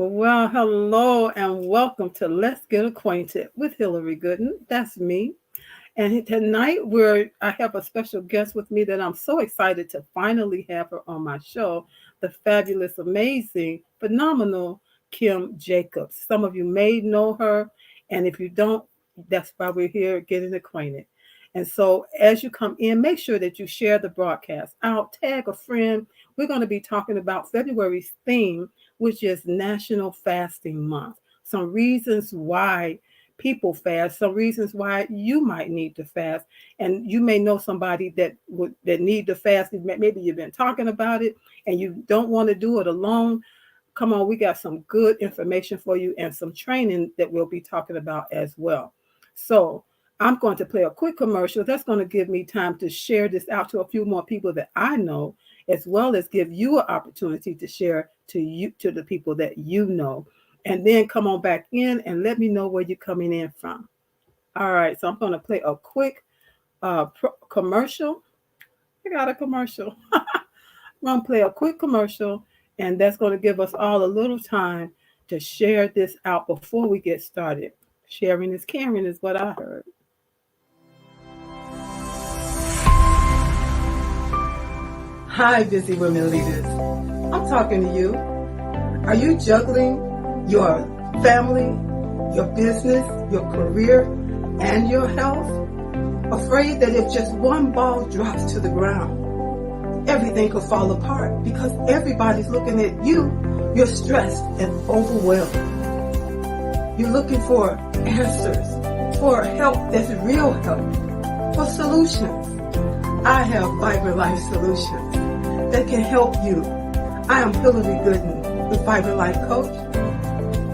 Well, hello and welcome to Let's Get Acquainted with Hillary Gooden. That's me. And tonight I have a special guest with me that I'm so excited to finally have her on my show, the fabulous, amazing, phenomenal Kim Jacobs. Some of you may know her, and if you don't, that's why we're here getting acquainted. And so as you come in, make sure that you share the broadcast out, tag a friend. We're going to be talking about February's theme, which is National Fasting Month. Some reasons why people fast, some reasons why you might need to fast, and you may know somebody that need to fast. Maybe you've been talking about it and you don't want to do it alone. Come on, we got some good information for you and some training that we'll be talking about as well. So I'm going to play a quick commercial that's going to give me time to share this out to a few more people that I know, as well as give you an opportunity to share to the people that you know, and then come on back in and let me know where you're coming in from. All right, so I'm going to play a quick commercial. I got a commercial. I'm going to play a quick commercial, and that's going to give us all a little time to share this out before we get started. Sharing is caring is what I heard. Hi, busy women leaders. I'm talking to you. Are you juggling your family, your business, your career, and your health? Afraid that if just one ball drops to the ground, everything could fall apart because everybody's looking at you. You're stressed and overwhelmed. You're looking for answers, for help that's real help, for solutions. I have Vibrant Life Solutions that can help you. I am Hillary Gooden, the Vibrant Life Coach,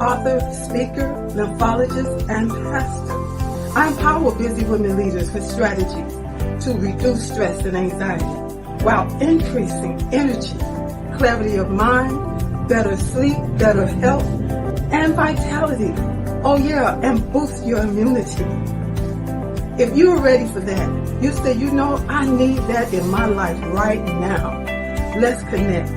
author, speaker, lymphologist, and pastor. I empower busy women leaders with strategies to reduce stress and anxiety while increasing energy, clarity of mind, better sleep, better health, and vitality. Oh yeah, and boost your immunity. If you're ready for that, you say, I need that in my life right now. Let's connect.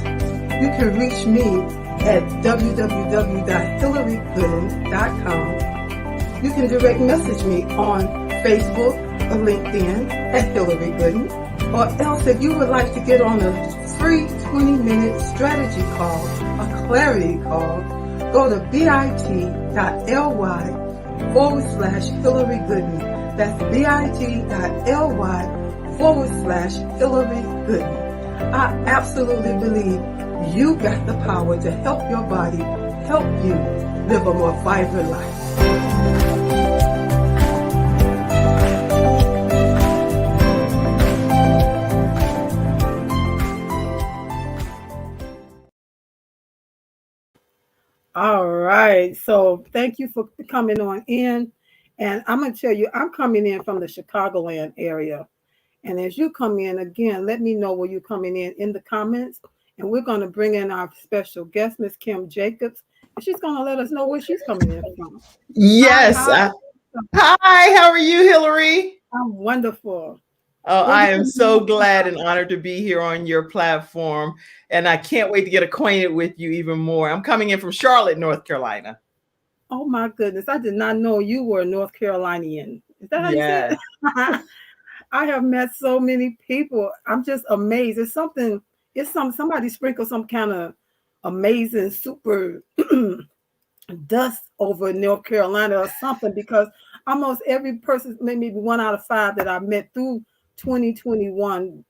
You can reach me at www.hillarygooden.com. You can direct message me on Facebook or LinkedIn at Hillary Gooden. Or else if you would like to get on a free 20-minute strategy call, a clarity call, go to bit.ly/Hillary Gooden. That's bit.ly/Hillary Gooden. I absolutely believe you got the power to help your body, help you live a more vibrant life. All right. So thank you for coming on in. And I'm going to tell you, I'm coming in from the Chicagoland area. And as you come in, again, let me know where you're coming in the comments. And we're going to bring in our special guest, Miss Kim Jacobs. And she's going to let us know where she's coming in from. Yes. Hi, how are you, Hillary? I'm wonderful. Oh, I am so glad and honored to be here on your platform. And I can't wait to get acquainted with you even more. I'm coming in from Charlotte, North Carolina. Oh, my goodness. I did not know you were a North Carolinian. Is that how you say it? I have met so many people. I'm just amazed. Somebody sprinkled some kind of amazing super dust over North Carolina or something, because almost every person, maybe 1 out of 5 that I met through 2021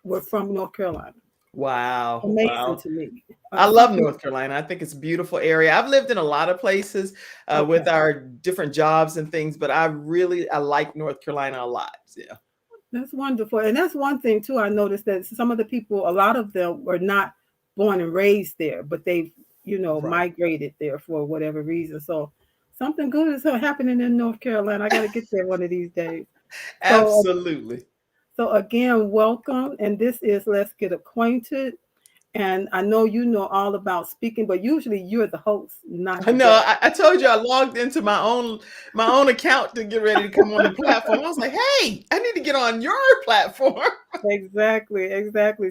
were from North Carolina. Wow. Amazing to me. I love North Carolina. I think it's a beautiful area. I've lived in a lot of places with our different jobs and things, but I like North Carolina a lot. Yeah. That's wonderful. And that's one thing too. I noticed that some of the people, a lot of them were not born and raised there, but they've, migrated there for whatever reason. So something good is happening in North Carolina. I got to get there one of these days. Absolutely. So again, welcome. And this is Let's Get Acquainted. And I know you know all about speaking, but usually you're the host, not the No, I told you I logged into my own account to get ready to come on the platform. I was like, hey, I need to get on your platform. Exactly.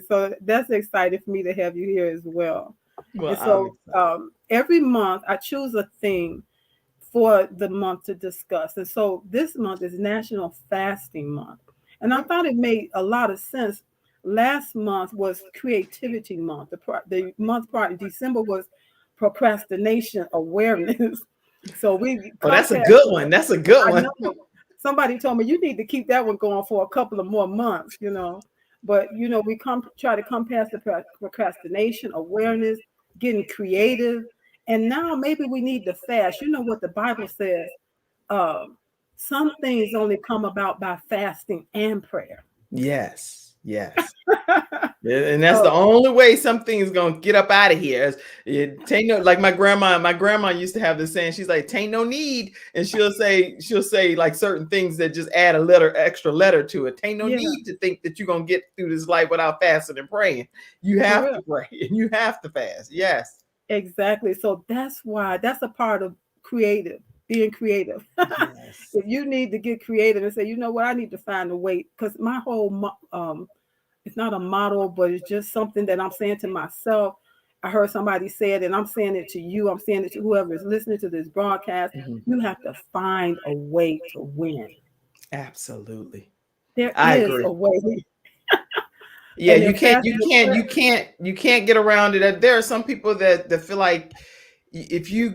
So that's exciting for me to have you here as well. Well, And I'm so excited. every month I choose a theme for the month to discuss. And so this month is National Fasting Month. And I Okay. thought it made a lot of sense. Last month was Creativity Month. The month prior in December was Procrastination Awareness. So we Oh, that's a compassed, good one. That's a good I one. know somebody told me you need to keep that one going for a couple of more months, But we try to come past the procrastination, awareness, getting creative, and now maybe we need to fast. You know what the Bible says? Um, some things only come about by fasting and prayer. Yes, yes. And that's the So only way something's gonna get up out of here. It tain't no, like my grandma used to have this saying, she's like, tain't no need. And she'll say like certain things that just add a extra letter to it. Tain't no yeah, need to think that you're gonna get through this life without fasting and praying. You for have to real. pray and you have to fast. Yes. Exactly. So that's a part of being creative. Yes. If you need to get creative and say, you know what, I need to find a way, because my whole it's not a model, but it's just something that I'm saying to myself. I heard somebody say it, and I'm saying it to you. I'm saying it to whoever is listening to this broadcast. Mhm. You have to find a way to win. Absolutely. There I is agree. a way, Yeah, and you then can't, fasting you and can't, prayer. you can't, you can't get around it. There are some people that feel like if you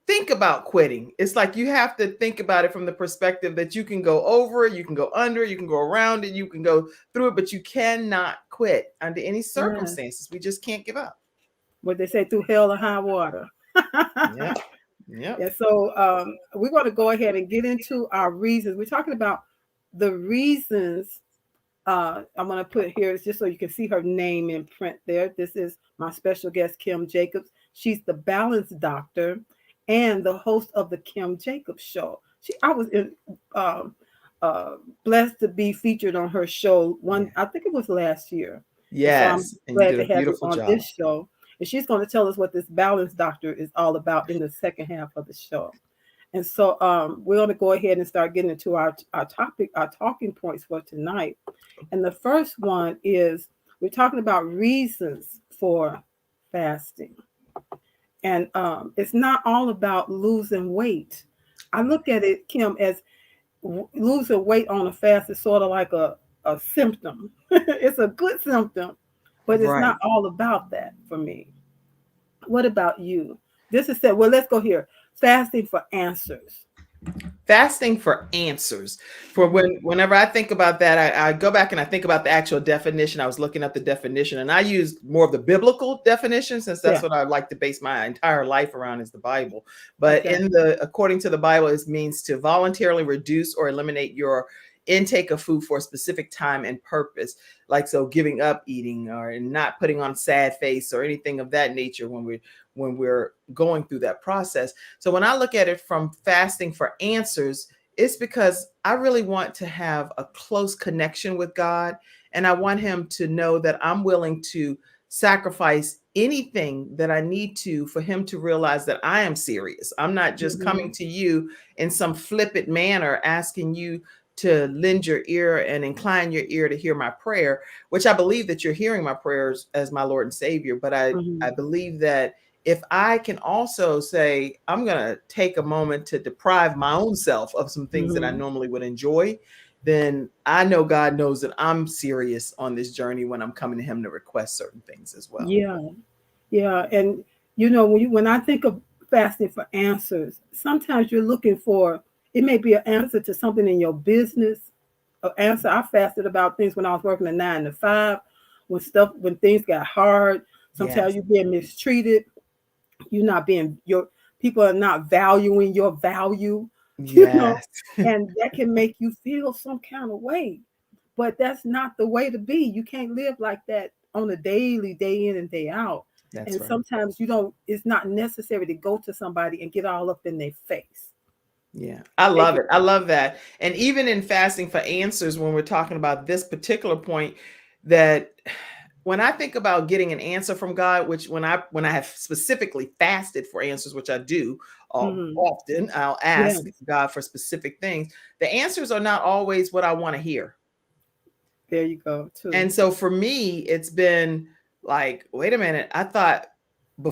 think about quitting, it's like you have to think about it from the perspective that you can go over it, you can go under it, you can go around it, you can go through it, but you cannot quit under any Yes, circumstances. We just can't give up. what they say, through hell or high water. Yep. Yep. And so we're going to go ahead and get into our reasons. We're talking about the reasons. I'm going to put here, it's just so you can see her name in print there. This is my special guest, Kim Jacobs. She's the balance doctor and the host of the Kim Jacobs Show. I was um, uh, blessed to be featured on her show Yeah. I think it was last year. And so I'm Yes. And you glad did to a have you beautiful on this job. show. And she's going to tell us what this balance doctor is all about in the second half of the show. And so we're going to go ahead and start getting into our topic, our talking points for tonight. And the first one is we're talking about reasons for fasting. And it's not all about losing weight. I look at it, Kim, as losing weight on a fast is sort of like a symptom. It's a good symptom, but it's not Right. all about that for me. What about you? This is said, well, let's go here. Fasting for answers. Fasting for answers. For Mhm. whenever I think about that, I go back and I think about the actual definition. I was looking up the definition and I used more of the biblical definition since that's Yeah, what I like to base my entire life around is the Bible. But exactly. in the according to the Bible, it means to voluntarily reduce or eliminate your intake of food for a specific time and purpose, like so giving up eating or not putting on sad face or anything of that nature when we're going through that process. So when I look at it from fasting for answers, it's because I really want to have a close connection with God. And I want Him to know that I'm willing to sacrifice anything that I need to for Him to realize that I am serious. I'm not just coming Mhm. to you in some flippant manner asking you to lend your ear and incline your ear to hear my prayer, which I believe that you're hearing my prayers as my Lord and Savior. But I Mhm. believe that if I can also say, I'm going to take a moment to deprive my own self of some things that I Mhm. normally would enjoy, then I know God knows that I'm serious on this journey when I'm coming to Him to request certain things as well. Yeah, yeah, and when I think of fasting for answers, sometimes you're looking for it may be an answer to something in your business. An answer I fasted about things when I was working a 9 to 5, when things got hard. Sometimes Yes. you're being mistreated. You're not being your people are not valuing your value, you know, Yes. and that can make you feel some kind of way. But that's not the way to be. You can't live like that on a daily, day in and day out. That's And right. sometimes you don't, it's not necessary to go to somebody and get all up in their face. Yeah, I Take love it. it. I love that. And even in fasting for answers, when we're talking about this particular point, that when I think about getting an answer from God, which when I have specifically fasted for answers, which I do Hmm. often, I'll ask Yes, God for specific things. The answers are not always what I want to hear. there you go, too. And so for me, it's been like, wait a minute, I thought,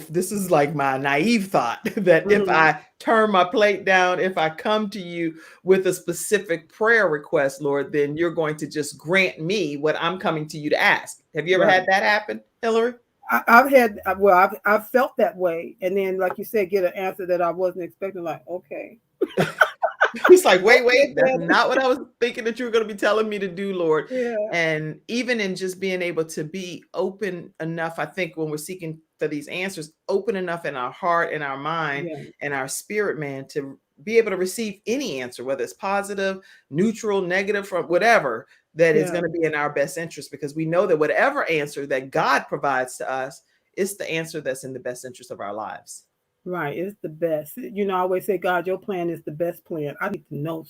this is like my naive thought that if Mhm. I turn my plate down, if I come to you with a specific prayer request, Lord, then you're going to just grant me what I'm coming to you to ask. Have you ever Right. had that happen, Hillary? I've had, well, I've felt that way, and then, like you said, get an answer that I wasn't expecting. Like, okay, He's like, okay, wait, that's Daddy. not what I was thinking that you were going to be telling me to do, Lord. Yeah, And even in just being able to be open enough, I think when we're seeking for these answers, open enough in our heart and our mind yeah, and our spirit, man, to be able to receive any answer, whether it's positive, neutral, negative, from whatever, that is yeah. going to be in our best interest, because we know that whatever answer that God provides to us is the answer that's in the best interest of our lives. Right. It's the best. I always say, God, your plan is the best plan. I need to know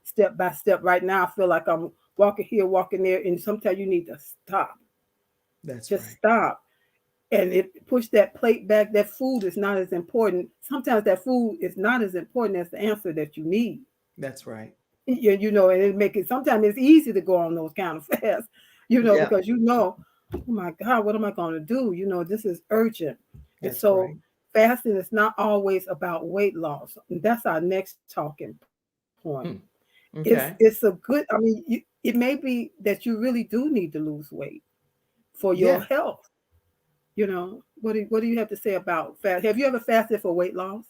step by step. Right now, I feel like I'm walking here, walking there, and sometimes you need to stop. That's Just right. stop. And it push that plate back. That food is not as important. Sometimes that food is not as important as the answer that you need. That's right. And it make it, sometimes it's easy to go on those kind of fasts, Yeah, because oh my God, what am I going to do? This is urgent. And that's so right. fasting is not always about weight loss. And that's our next talking point. Hmm. It's Okay. a good, I mean, it may be that you really do need to lose weight for your Yeah. health. What do you have to say about fast? Have you ever fasted for weight loss?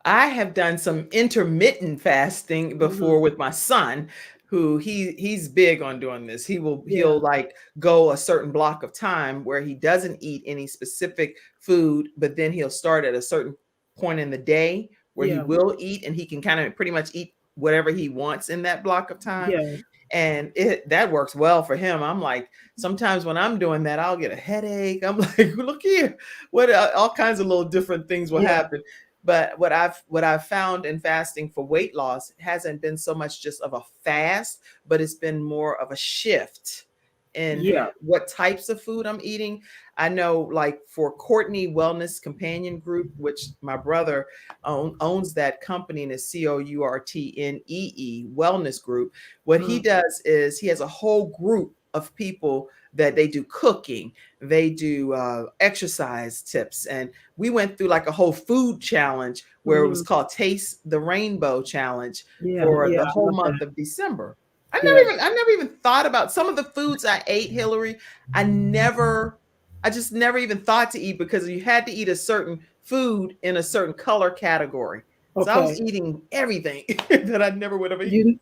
I have done some intermittent fasting before Hmm. with my son, who he's big on doing this. He'll Yeah, like go a certain block of time where he doesn't eat any specific food, but then he'll start at a certain point in the day where he yeah, will eat, and he can kind of pretty much eat whatever he wants in that block of time. yeah, And it that works well for him. I'm like, sometimes when I'm doing that, I'll get a headache. I'm like, look here, what all kinds of little different things will yeah, happen. But what I've found in fasting for weight loss hasn't been so much just of a fast, but it's been more of a shift in yeah. what types of food I'm eating. I know, like for Courtney Wellness Companion Group, which my brother owns that company, and is COURTNEE Wellness Group. What he Mm, does is he has a whole group of people that they do cooking, they do exercise tips, and we went through like a whole food challenge where it was mhm. called Taste the Rainbow Challenge Yeah, for yeah, the I whole love that. month of December. Yeah. I never even thought about some of the foods I ate, Hillary. I never, I just never even thought to eat, because you had to eat a certain food in a certain color category. So I was Okay. eating everything that I never would have eaten. You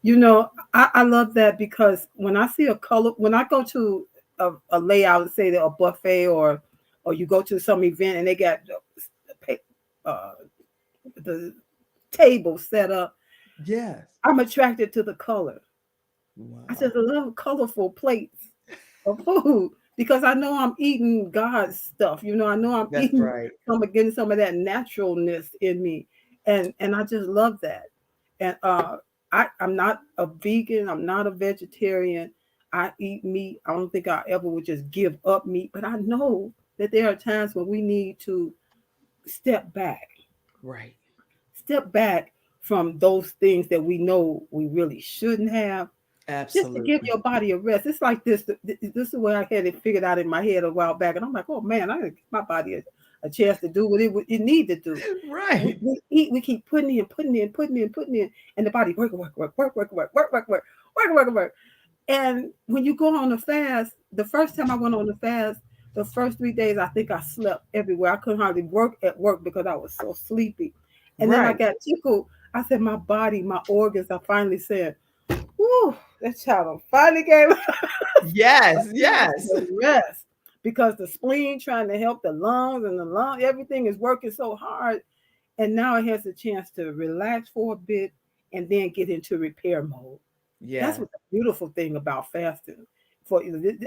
you know, I love that because when I see a color, when I go to a layout, say a buffet, or you go to some event and they got uh, the table set up, Yes. I'm attracted to the color. I Wow. just love colorful plates of food because I know I'm eating God's stuff. I know I'm That's eating right. getting some of that naturalness in me, and I just love that. And I'm not a vegan. I'm not a vegetarian. I eat meat. I don't think I ever would just give up meat, but I know that there are times when we need to step back, Right. step back from those things that we know we really shouldn't have, just to give Absolutely. your body a rest. It's like this. This is the way I had it figured out in my head a while back, and I'm like, oh man, I gotta give my body a chance to do what it need to do. We, Right. we eat, we keep putting in, putting in, putting in, putting in, and the body work, work, work, work, work, work, work, work, work, work, work, work. And when you go on a fast, the first time I went on the fast, the first 3 days, I think I slept everywhere. I couldn't hardly work at work because I was so sleepy. And then I Right. got tickled. I said, my body, my organs, I finally said, whew, that child finally gave Yes. Yes. the rest because the spleen trying to help the lungs and the lung, everything is working so hard. And now it has a chance to relax for a bit and then get into repair mode. That's Yeah. what the beautiful thing about fasting.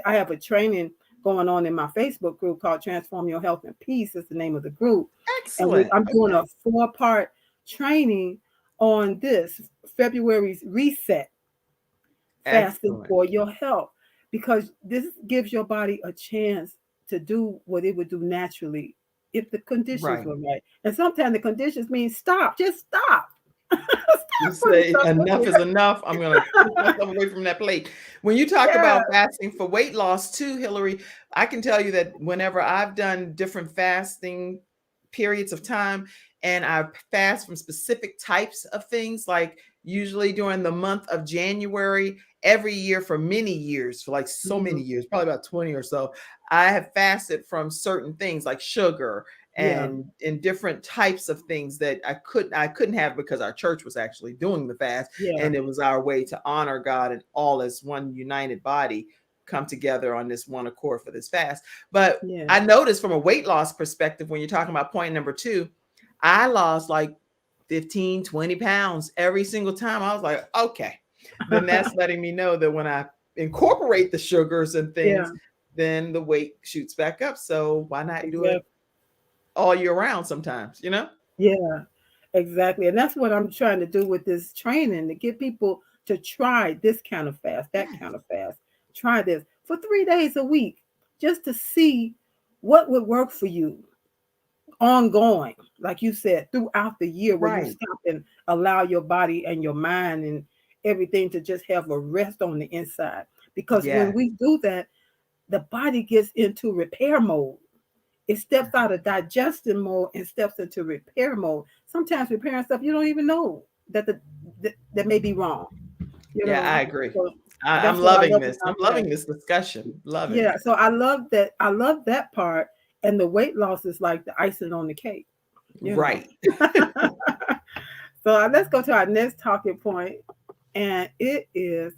I have a training going on in my Facebook group called Transform Your Health and Peace is the name of the group. And Excellent. I'm doing a Okay. 4-part training on this February's reset, fasting Excellent. for your health, because this gives your body a chance to do what it would do naturally if the conditions Right. were right. And sometimes the conditions mean stop, just stop. You putting say stuff in enough is there. enough. I'm gonna push myself away from that plate. When you talk Yeah, about fasting for weight loss too, Hillary, I can tell you that whenever I've done different fasting periods of time and I fast from specific types of things, like usually during the month of January, every year for many years, for like so many mhm, years, probably about 20 or so, I have fasted from certain things like sugar yeah, and different types of things that I couldn't have because our church was actually doing the fast, yeah, and it was our way to honor God and all as one united body come together on this one accord for this fast. But yeah. I noticed from a weight loss perspective, when you're talking about point number two, I lost like 15, 20 pounds every single time. I was like, okay, then that's letting me know that when I incorporate the sugars and Yeah, things, then the weight shoots back up. So why not do it exactly. all year round sometimes, you know? Yeah, exactly. And that's what I'm trying to do with this training, to get people to try this kind of fast, that kind of fast. Try this for 3 days a week, just to see what would work for you ongoing, like you said, throughout the year, where you Right. stop and allow your body and your mind and everything to just have a rest on the inside. Because when Yeah. we do that, the body gets into repair mode. It steps out of digestion mode and steps into repair mode. Sometimes repairing stuff you don't even know that may be wrong. You Yeah, know, I agree. so I'm that's what I loving love this. I'm about loving that. this discussion. Loving Yeah, it. so I love that. I love that part, and the weight loss is like the icing on the cake. You know. Right. So let's go to our next talking point, and it is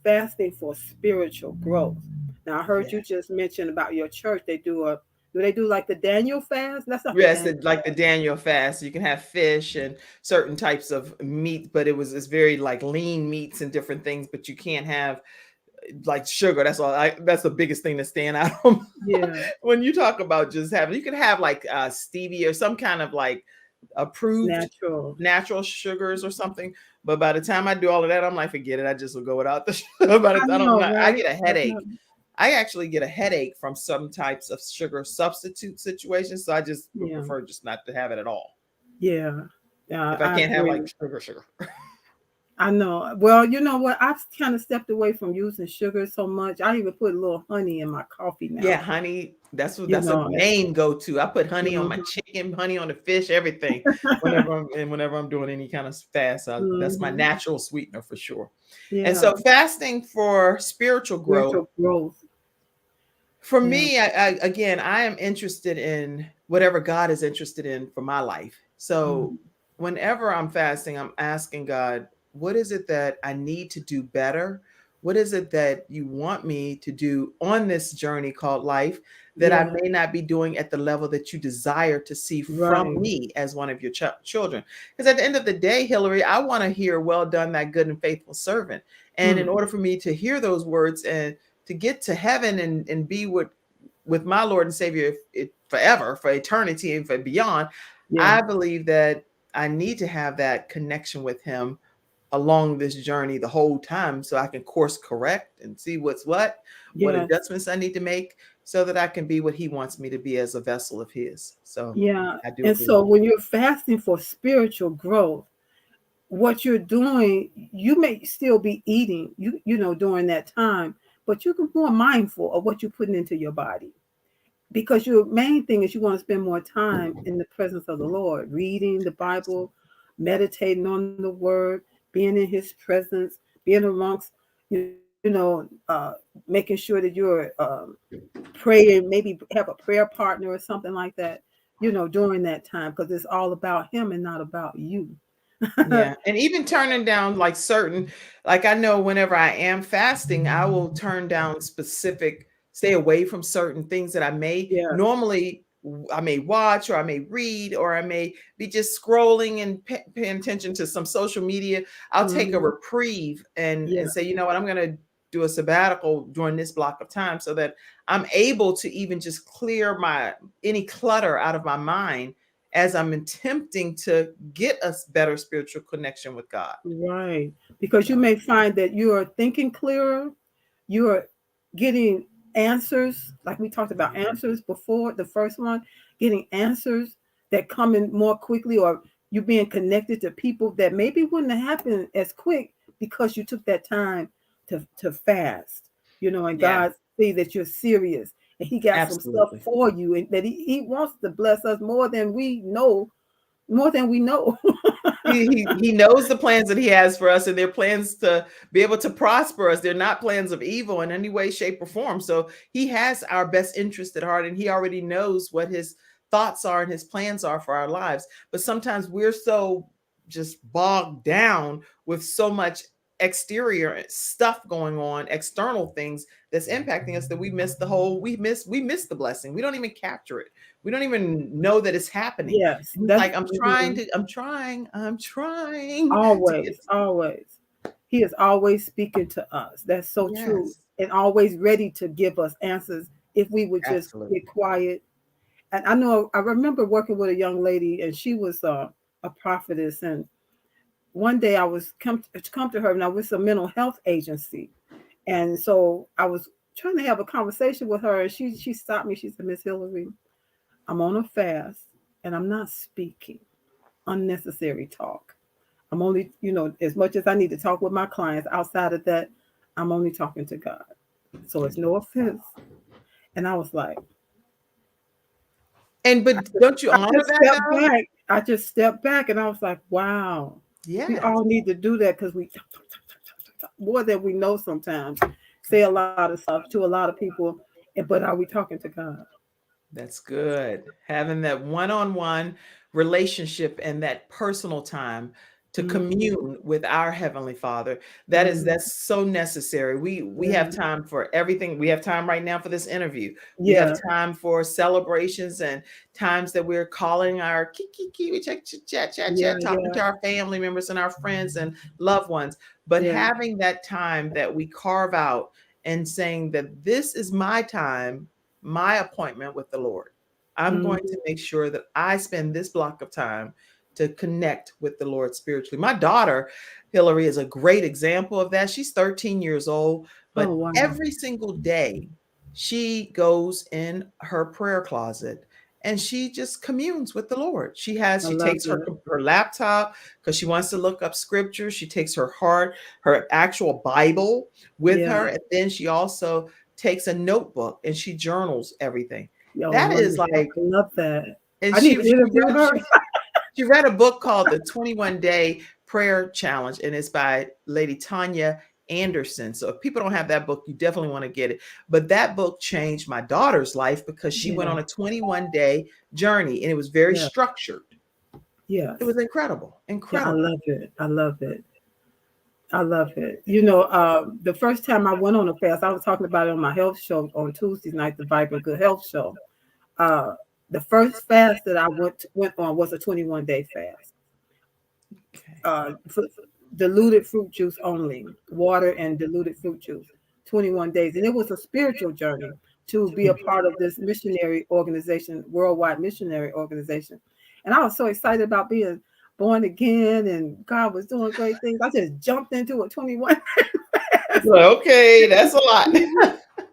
fasting for spiritual growth. Now I heard you Yeah. just mention about your church. Do they do like the Daniel fast? That's not the Yes, Daniel like the fast. Daniel fast. You can have fish and certain types of meat, but it's very like lean meats and different things, but you can't have like sugar. That's the biggest thing to stand out on Yeah, when you talk about just having, you can have like stevia or some kind of like approved natural. natural sugars or something. But by the time I do all of that, I'm like, forget it. I just will go without the sugar. But I I don't know, know. I right? get a I know. headache. I actually get a headache from some types of sugar substitute situations. So I just would Yeah, prefer just not to have it at all. yeah, yeah. If I I can't have like agree. sugar. I know. Well, you know what? I've kind of stepped away from using sugar so much. I even put a little honey in my coffee Yeah, now. honey. You That's a know. main go-to. I put honey on my Mhm. chicken, honey on the fish, everything. Whenever I'm doing any kind of fast, that's my Mhm. natural sweetener for sure. And Yeah. so fasting for spiritual growth, Spiritual growth. for Yeah. me, again, I am interested in whatever God is interested in for my life. So Mhm. whenever I'm fasting, I'm asking God, what is it that I need to do better? What is it that you want me to do on this journey called life that I Yeah. may not be doing at the level that you desire to see from Right. me as one of your children? Because at the end of the day, Hillary, I want to hear, well done, that good and faithful servant. And in Mm. order for me to hear those words and to get to heaven and be with my Lord and Savior forever, for eternity and for beyond, Yeah. I believe that I need to have that connection with Him along this journey the whole time so I can course correct and see what Yes. adjustments I need to make so that I can be what He wants me to be as a vessel of His. So Yeah. I do And agree. so when you're fasting for spiritual growth, what you're doing, you may still be eating, during that time, but you can be more mindful of what you're putting into your body. Because your main thing is you want to spend more time in the presence of the Lord, reading the Bible, meditating on the word, being in his presence, being amongst, making sure that you're praying, maybe have a prayer partner or something like that, during that time, because it's all about him and not about you. Yeah, and even turning down like like I know whenever I am fasting, I will turn down stay away from certain things that I may Yes. normally I may watch or I may read or I may be just scrolling and paying attention to some social media. I'll take a Hmm. reprieve and Yeah. say, you know what, I'm going to do a sabbatical during this block of time so that I'm able to even just clear my any clutter out of my mind as I'm attempting to get a better spiritual connection with God. Right. Because you So, may find that you are thinking clearer, you are getting answers, like we talked about answers before, the first one, getting answers that come in more quickly, or You being connected to people that maybe wouldn't have happened as quick because you took that time to fast, and Yeah, God see that you're serious and he got some stuff absolutely. for you, and that he wants to bless us more than we know. He knows the plans that he has for us, and they're plans to be able to prosper us. They're not plans of evil in any way, shape, or form. So he has our best interest at heart, and he already knows what his thoughts are and his plans are for our lives. But sometimes we're so just bogged down with so much exterior stuff going on, external things that's impacting us, that we miss the blessing. We don't even capture it. We don't even know that it's happening. Yes, And he's that's like, I'm trying to get always, always. He is always speaking to us. That's so true. yes, And always ready to give us answers if we would just get absolutely. quiet. And I remember working with a young lady, and she was a prophetess. And one day I was come to her, and I was a mental health agency. And so I was trying to have a conversation with her, and she stopped me. She said, "Miss Hillary, I'm on a fast, and I'm not speaking unnecessary talk. I'm only, as much as I need to talk with my clients, outside of that, I'm only talking to God. So it's no offense." And I was like, And I but just, don't you I honor just that stepped though? back. I just stepped back, and I was like, wow, we Yes. all need to do that, because we more than we know sometimes. Say a lot of stuff to a lot of people, but are we talking to God? That's good. Having that one-on-one relationship and that personal time to Hmm. commune with our heavenly Father. Hmm. That's so necessary. We have Yeah. time for everything. We have time right now for this interview. We have Yeah. time for celebrations and times that we're calling our kiki, we check chat, chat, Yeah. chat, talking Yeah. to our family members and our friends and loved ones. But Yeah. having that time that we carve out and saying that this is my time, my appointment with the Lord. I'm going Hmm. to make sure that I spend this block of time to connect with the Lord spiritually. My daughter, Hillary, is a great example of that. She's 13 years old, Oh, but wow. every single day she goes in her prayer closet and she just communes with the Lord. I She love takes it. her laptop because she wants to look up scripture. She takes her heart, her actual Bible with Yeah. her, and then she also takes a notebook and she journals everything. Yo, That is wonderful. like, I love that. and I need she to she interview read her. she read a book called The 21 Day Prayer Challenge, and it's by Lady Tanya Anderson. So if people don't have that book, you definitely want to get it. But that book changed my daughter's life because she went Yeah. on a 21-day journey, and it was very Yeah. structured. Yes. It was incredible, Yeah. I incredible. love it. I love it. I love it. The first time I went on a fast, I was talking about it on my health show on Tuesday night, the Vibrant Good Health Show. Uh, the first fast that I went on was a 21-day fast. Okay. Diluted fruit juice only, water and diluted fruit juice, 21 days. And it was a spiritual journey to be a part of this missionary organization, worldwide missionary organization. And I was so excited about being born again, and God was doing great things. I just jumped into a 21 fast. Well, okay, that's a lot.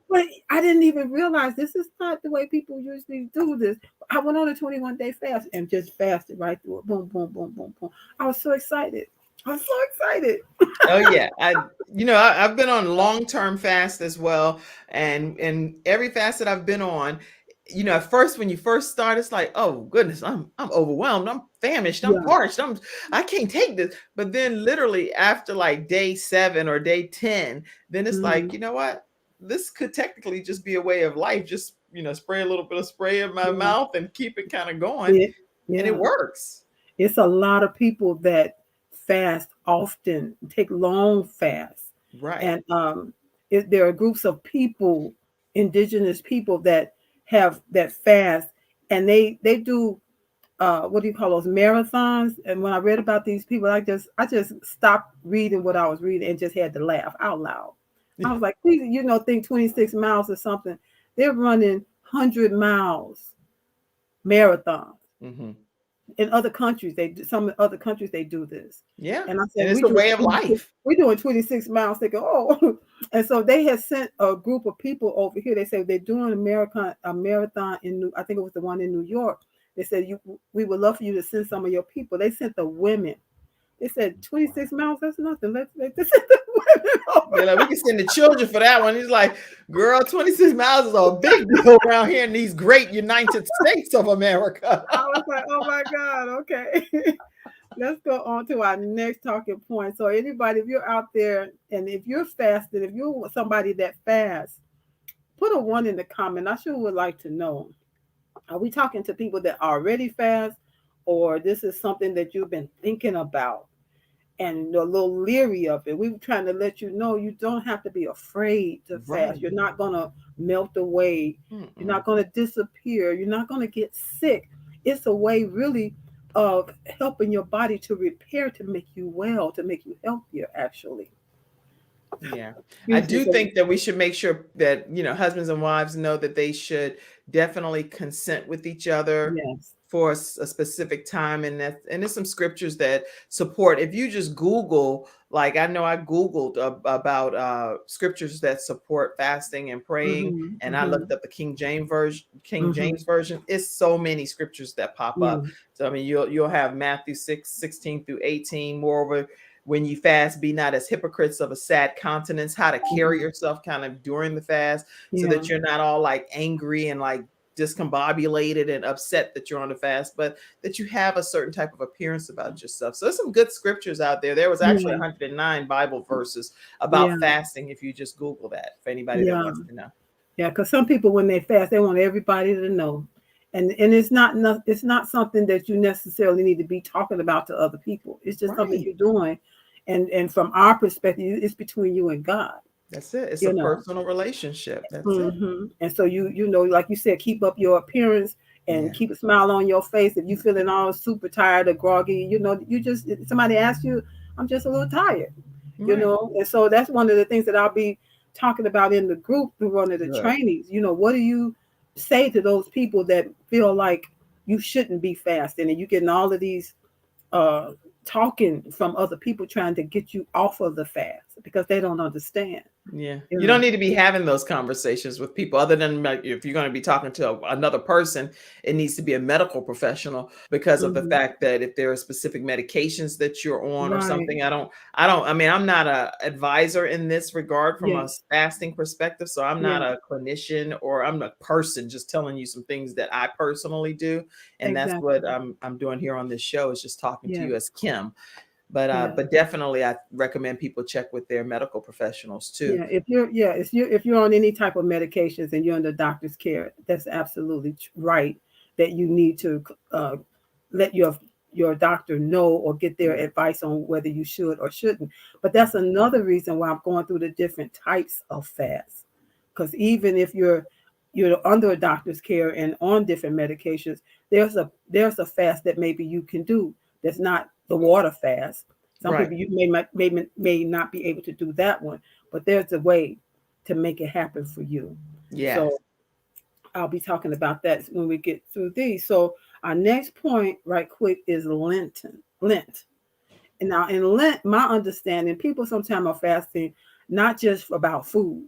But I didn't even realize this is not the way people usually do this. I went on a 21-day fast and just fasted right through it. Boom, boom, boom, boom, boom. I was so excited. I was so excited. Oh yeah, I've been on long-term fast as well, and every fast that I've been on, at first when you first start, it's like, oh goodness, I'm overwhelmed, I'm famished, I'm Yeah. parched, I can't take this. But then literally after like day 7 or day 10, then it's like, Mhm. you know what? This could technically just be a way of life. Just spray a little bit of spray in my Yeah. mouth and keep it kind of going, Yeah. and it Yeah. works. It's a lot of people that fast often, take long fasts. Right. And there are groups of people, indigenous people that have that fast, and they do what do you call those marathons? And when I read about these people, I just stopped reading what I was reading and just had to laugh out loud. I was like, please, think 26 miles or something. They're running 100 miles marathons Hmm. in other countries. Some other countries they do this. Yeah, And I and said, it's we a doing way of 26, life. we're doing 26 miles. They go, oh. And so they had sent a group of people over here. They say they're doing a marathon in I think it was the one in New York. They said, we would love for you to send some of your people. They sent the women. They said 26 miles, that's nothing. Let's send the women over. They're like, we can send the children for that one. He's like, girl, 26 miles is a big deal around here in these great United States of America. I was like, oh my God, okay. Let's go on to our next talking point. So anybody, if you're out there and if you're fasting, if you're somebody that fasts, put a one in the comment. I sure would like to know. Are we talking to people that already fast, or this is something that you've been thinking about and a little leery of it? We're trying to let you know you don't have to be afraid to fast. Right. You're not going to melt away. You're Mm-mm. not going to disappear. You're not going to get sick. It's a way really of helping your body to repair, to make you well, to make you healthier, actually. Yeah. I Excuse me. do So, think that we should make sure that, husbands and wives know that they should definitely consent with each other yes. for a specific time. And there's some scriptures that support. If you just Google, like I know I Googled about scriptures that support fasting and praying, Mm-hmm, and I mm-hmm, looked up the King mm-hmm. James version. It's so many scriptures that pop Yeah. up. So I mean, you'll have Matthew 6:16 through 18. Moreover, when you fast, be not as hypocrites of a sad countenance, how to carry Mm-hmm. yourself kind of during the fast so Yeah. that you're not all like angry and like discombobulated and upset that you're on the fast, but that you have a certain type of appearance about yourself. So there's some good scriptures out there. There was actually Yeah. 109 Bible verses Yeah. about fasting if you just Google that for anybody that Yeah. wants to know. Yeah, because some people when they fast, they want everybody to know, and it's not it's not something that you necessarily need to be talking about to other people. It's just something Right. you're doing, and from our perspective, it's between you and God. That's it. It's a You know. personal relationship. That's it. And so you know, like you said, keep up your appearance and Yeah. keep a smile on your face. If you feeling all super tired or groggy, you know, you just somebody asks you, I'm just a little tired, you Right. know. And so that's one of the things that I'll be talking about in the group through one of the Good. trainings. You know, what do you say to those people that feel like you shouldn't be fasting and you getting all of these uh talking from other people trying to get you off of the fast because they don't understand, Yeah. you You don't know. need to be having those conversations with people other than like, if you're going to be talking to another person, it needs to be a medical professional because of the Hmm. fact that if there are specific medications that you're on or Right. something, I mean, I'm not a advisor in this regard from a Yes. fasting perspective. So I'm not Yeah. a clinician or I'm a person just telling you some things that I personally do. And that's what Exactly. I'm doing here on this show is just talking to Yeah. you as Kim. Yeah. But definitely I recommend people check with their medical professionals too. If you're on any type of medications and you're under doctor's care, that's absolutely right that you need to uh, let your doctor know or get their Yeah. advice on whether you should or shouldn't. But that's another reason why I'm going through the different types of fasts. Because even if you're under a doctor's care and on different medications, there's a fast that maybe you can do that's not the water fast. Some Right. people you may not be able to do that one, but there's a way to make it happen for you. Yes. So I'll be talking about that when we get through these. So our next point, right quick, is Lent. And now in Lent, my understanding, people sometimes are fasting not just about food.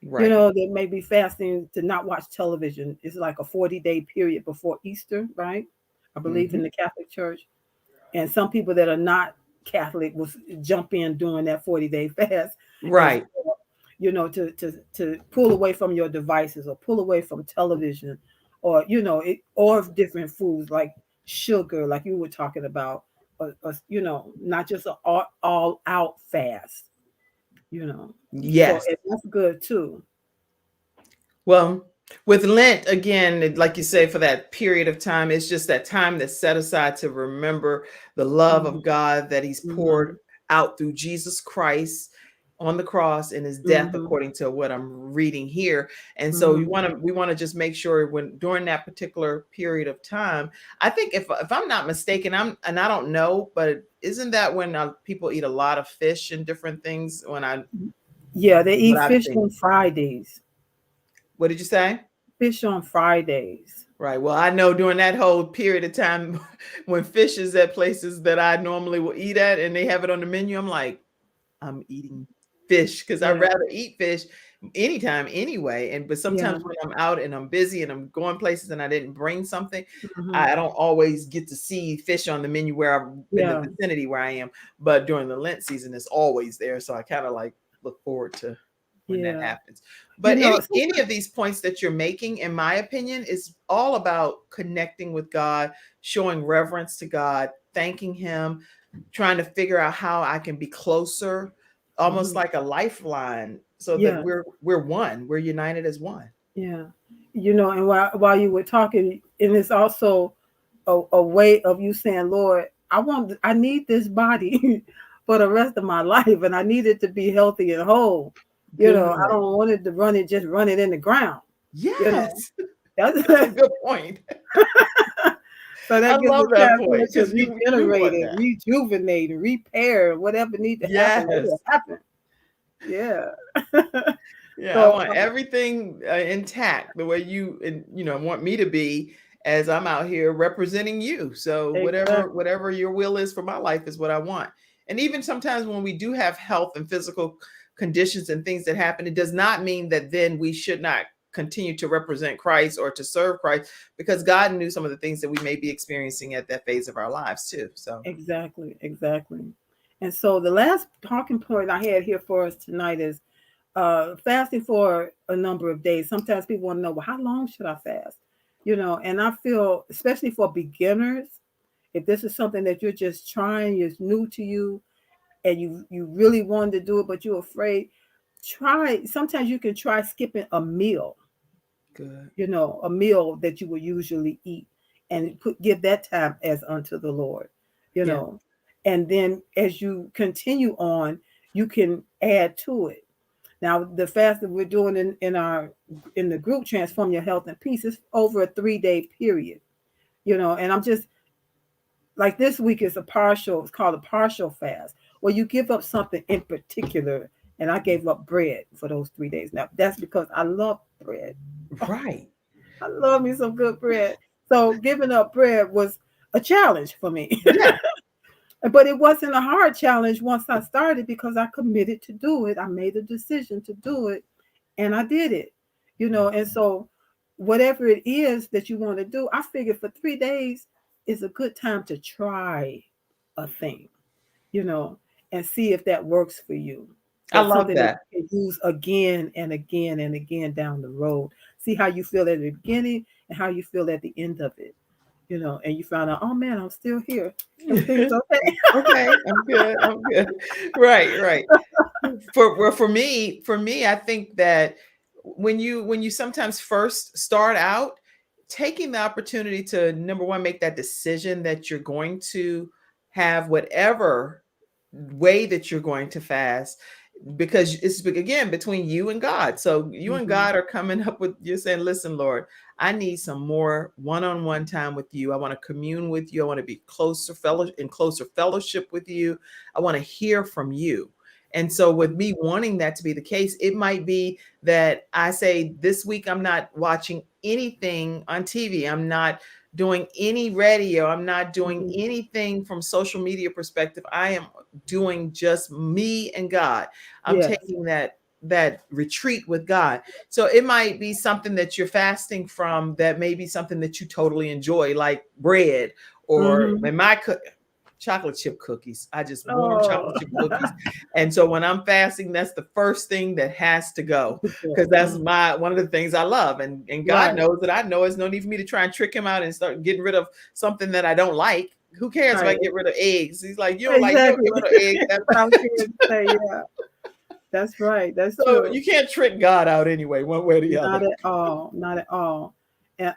You Right. know, they may be fasting to not watch television. It's like a 40-day period before Easter, right? I believe in Mhm. the Catholic Church. And some people that are not Catholic will jump in during that 40-day fast as Right. well, you know, to pull away from your devices or pull away from television or, you know, or different foods like sugar, like you were talking about, you know, not just an all out fast, you know. So Yes. that's good too. Well, with Lent, again, like you say, for that period of time, it's just that time that's set aside to remember the love Hmm. of God that He's poured Hmm. out through Jesus Christ on the cross and His death, Hmm. according to what I'm reading here. And so Hmm. we want to just make sure when during that particular period of time, I think if I'm not mistaken, I don't know, but isn't that when people eat a lot of fish and different things? Yeah, they What eat I've fish seen. on Fridays. What did you say? Fish on Fridays. Right. Well, I know during that whole period of time when fish is at places that I normally will eat at and they have it on the menu, I'm like, I'm eating fish because I'd Yeah. rather eat fish anytime anyway. And but Yeah. sometimes when I'm out and I'm busy and I'm going places and I didn't bring something, Hmm. I don't always get to see fish on the menu where I'm in the Yeah. vicinity where I am. But during the Lent season, it's always there. So I kind of like look forward to when that Yeah. happens. You But know, any of these points that you're making, in my opinion, is all about connecting with God, showing reverence to God, thanking Him, trying to figure out how I can be closer, almost mhm. like a lifeline, so that Yeah. we're one, we're united as one. Yeah. You know, and while you were talking, and it's also a way of you saying, Lord, I need this body for the rest of my life, and I need it to be healthy and whole. You know, I Good. don't want it to just run it in the ground. You know, Yes. that's That's a good point. so I that gives love a that chance for point it to because you do regenerate want and that. rejuvenate and repair whatever need to happen. It Yes. will happen. Yeah. Yeah, I So want everything intact the way want me to be as I'm out here representing you. So exactly. whatever your will is for my life is what I want. And even sometimes when we do have health and physical conditions and things that happen, it does not mean that then we should not continue to represent Christ or to serve Christ, because God knew some of the things that we may be experiencing at that phase of our lives too. So Exactly, exactly. And so the last talking point I had here for us tonight is fasting for a number of days. Sometimes people want to know, well, how long should I fast? You know, and I feel, especially for beginners, if this is something that you're just trying, is new to you, and you really wanted to do it, but you're afraid, try. Sometimes you can try skipping a meal, good. you know, a meal that you would usually eat, and give that time as unto the Lord, you Yeah. know. And then as you continue on, you can add to it. Now the fast that we're doing in the group Transform Your Health and Peace is over a 3-day period, you know. And I'm just like, this week is a partial, it's called a partial fast, where you give up something in particular. And I gave up bread for those 3 days. Now that's because I love bread. Right. I love me some good bread. So giving up bread was a challenge for me. Yeah. But it wasn't a hard challenge once I started, because I committed to do it. I made a decision to do it, and I did it. You know, and so whatever it is that you want to do, I figured for 3 days is a good time to try a thing, you know, and see if that works for you. I That's love something that that. you can use again and again and again down the road. See how you feel at the beginning and how you feel at the end of it, you know, and you find out, oh man, I'm still here. Everything's okay. Okay, I'm good. I'm good. Right, right. For me, I think that when you sometimes first start out, taking the opportunity to, number one, make that decision that you're going to have whatever way that you're going to fast, because it's again between you and God. So you and Mhm. God are coming up with, you're saying, listen, Lord, I need some more one-on-one time with you. I want to commune with you. I want to be closer fellowship with you. I want to hear from you. And so with me wanting that to be the case, it might be that I say, this week I'm not watching anything on TV. I'm not doing any radio. I'm not doing Mhm. anything from social media perspective. I am doing just me and God. I'm Yes. taking that retreat with God. So it might be something that you're fasting from, that may be something that you totally enjoy, like bread, or Mhm. in chocolate chip cookies. I just warm chocolate Oh. chip cookies. And so when I'm fasting, that's the first thing that has to go, because that's Mhm. one of the things I love. And God Right. knows that I know it's no need for me to try and trick him out and start getting rid of something that I don't like. Who cares if I Right. get rid of eggs? He's like, you don't Exactly. get rid of eggs. That's what I was going to say. Yeah. That's right. That's So true. you can't trick God out anyway, one way or the Not other. at all. Not at all. And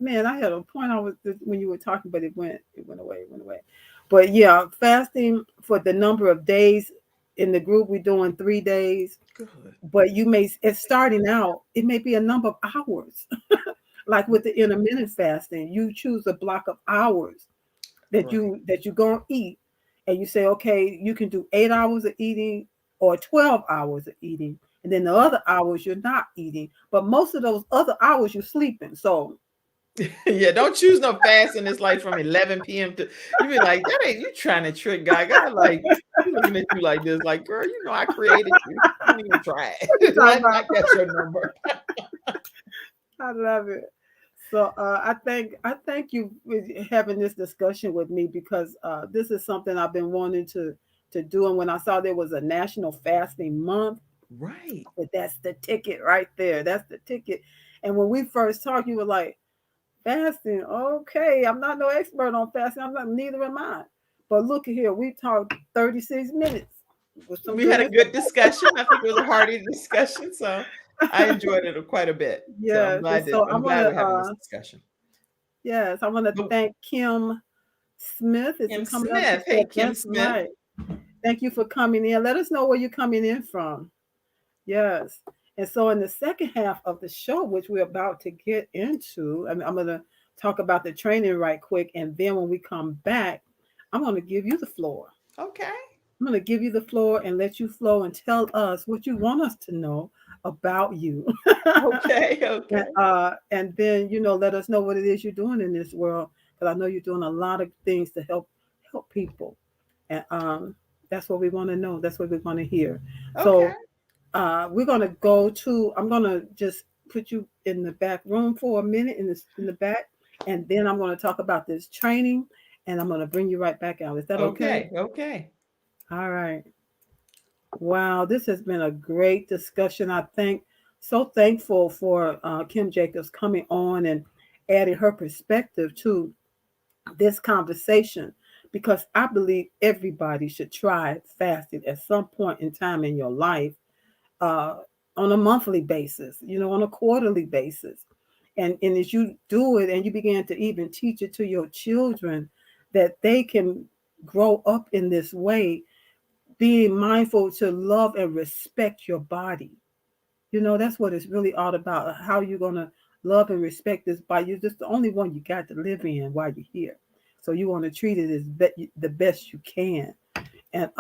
man, I had a point when you were talking, but it went away. It went away. But yeah, fasting for the number of days in the group, we're doing 3 days. Good. But it's starting out, it may be a number of hours. Like with the intermittent fasting, you choose a block of hours Right. that you're gonna eat, and you say, okay, you can do 8 hours of eating or 12 hours of eating, and then the other hours you're not eating, but most of those other hours you're sleeping. So Yeah, don't choose no fasting. It's like from 11 p.m. to you be like, that ain't you trying to trick God. God, like, he looking at you like this, like, girl, you know I created you. Don't even try What you it. talking Let about? not get your number. I love it. So I thank you for having this discussion with me because this is something I've been wanting to do. And when I saw there was a National Fasting Month, Right. but that's the ticket right there. That's the ticket. And when we first talked, you were like, fasting, okay. I'm not no expert on fasting. I'm not, neither am I. But look at here, we talked 36 minutes with some We good had a good information. discussion. I think it was a hearty discussion. So I enjoyed it quite a bit. So Yes. And so I I'm want glad to, we're having this discussion. yes, I want to But thank Kim Smith. Is Kim it coming up? She Smith. Hey, said, Kim that's Smith. right. Thank you for coming in. Let us know where you're coming in from. Yes. And so in the second half of the show, which we're about to get into, I'm going to talk about the training right quick. And then when we come back, I'm going to give you the floor. Okay. I'm going to give you the floor and let you flow and tell us what you want us to know about you. Okay. and, Okay. and then, let us know what it is you're doing in this world. Because I know you're doing a lot of things to help people. And that's what we want to know. That's what we want to hear. Okay. So we're gonna go to. I'm gonna just put you in the back room for a minute in the back, and then I'm gonna talk about this training, and I'm gonna bring you right back out. Is that okay? Okay. Okay. All right. Wow, this has been a great discussion. I think so thankful for Kim Jacobs coming on and adding her perspective to this conversation because I believe everybody should try fasting at some point in time in your life uh, on a monthly basis, on a quarterly basis. And as you do it and you begin to even teach it to your children that they can grow up in this way, being mindful to love and respect your body. That's what it's really all about. How you're going to love and respect this body. You're just the only one you got to live in while you're here. So you want to treat it as the best you can. And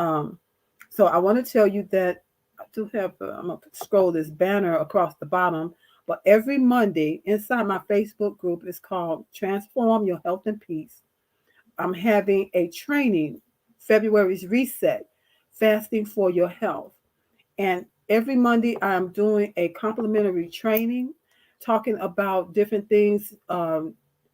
so I want to tell you that I do have, I'm going to scroll this banner across the bottom, but every Monday inside my Facebook group is called Transform Your Health and Peace. I'm having a training, February's Reset, Fasting for Your Health. And every Monday, I'm doing a complimentary training talking about different things,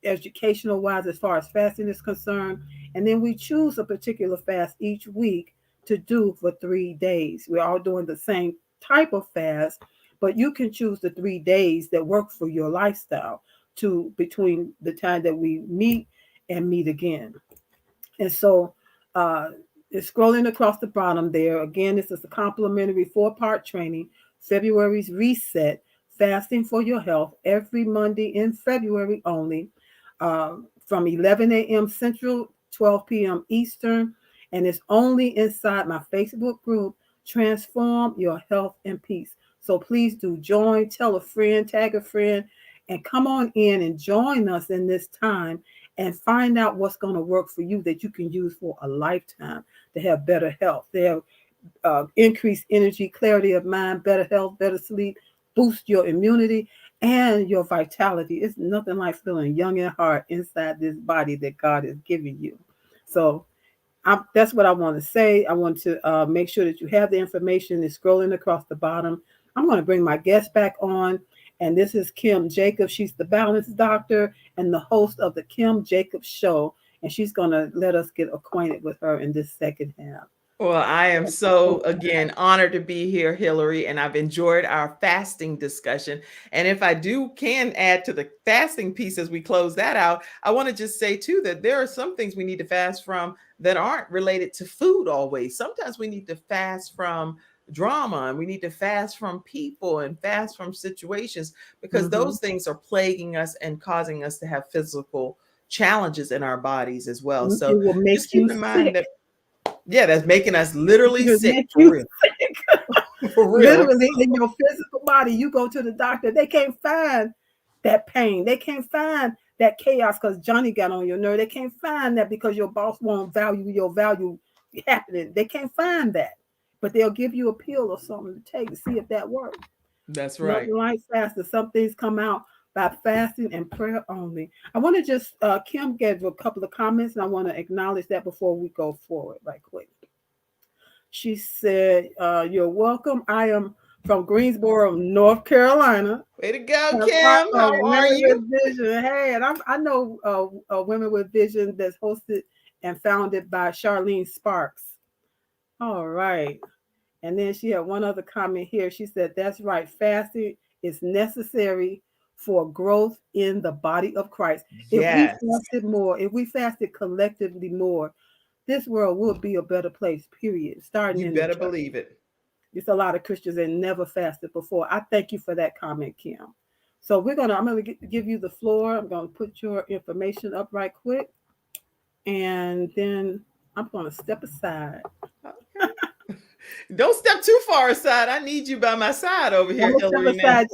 educational wise, as far as fasting is concerned. And then we choose a particular fast each week to do for 3 days. We're all doing the same type of fast, but you can choose the 3 days that work for your lifestyle to between the time that we meet and meet again. And so uh, it's scrolling across the bottom there. Again, this is a complimentary 4-part training, February's Reset, Fasting for Your Health, every Monday in February only, from 11 a.m. Central, 12 p.m. Eastern. And it's only inside my Facebook group, Transform Your Health and Peace. So please do join, tell a friend, tag a friend, and come on in and join us in this time and find out what's going to work for you that you can use for a lifetime to have better health, to have increased energy, clarity of mind, better health, better sleep, boost your immunity and your vitality. It's nothing like feeling young and hard inside this body that God has given you. So that's what I want to say. I want to make sure that you have the information. It's scrolling across the bottom. I'm going to bring my guest back on. And this is Kim Jacobs. She's the balance doctor and the host of the Kim Jacobs Show. And she's going to let us get acquainted with her in this second half. Well, I am so, again, honored to be here, Hillary, and I've enjoyed our fasting discussion. And if I can add to the fasting piece as we close that out, I want to just say, too, that there are some things we need to fast from that aren't related to food always. Sometimes we need to fast from drama and we need to fast from people and fast from situations because Mm-hmm. those things are plaguing us and causing us to have physical challenges in our bodies as well. So It will just make keep you in mind sick. that yeah, that's making us literally It'll sick make for you real. sick. For real. Literally in your physical body, you go to the doctor, they can't find that pain. They can't find that chaos because Johnny got on your nerve. They can't find that because your boss won't value your value happening. They can't find that. But they'll give you a pill or something to take to see if that works. That's right. Nothing like faster. Some things come out by fasting and prayer only. I want to just, Kim gave a couple of comments, and I want to acknowledge that before we go forward, right quick. She said, "You're welcome. I am from Greensboro, North Carolina. Way to go, A part Kim. of How are Women you? with Vision. Hey, and I know Women with Vision that's hosted and founded by Charlene Sparks. All right. And then she had one other comment here. She said, "That's right. Fasting is necessary for growth in the body of Christ. If we Yes, fasted more, if we fasted collectively more, this world would be a better place, period, starting you in the better church." believe it. It's a lot of Christians that never fasted before. I thank you for that comment, Kim. So I'm gonna give you the floor. I'm gonna put your information up right quick, and then I'm gonna step aside. Okay. Don't step too far aside. I need you by my side over I'm here, gonna step Hillary. Now. aside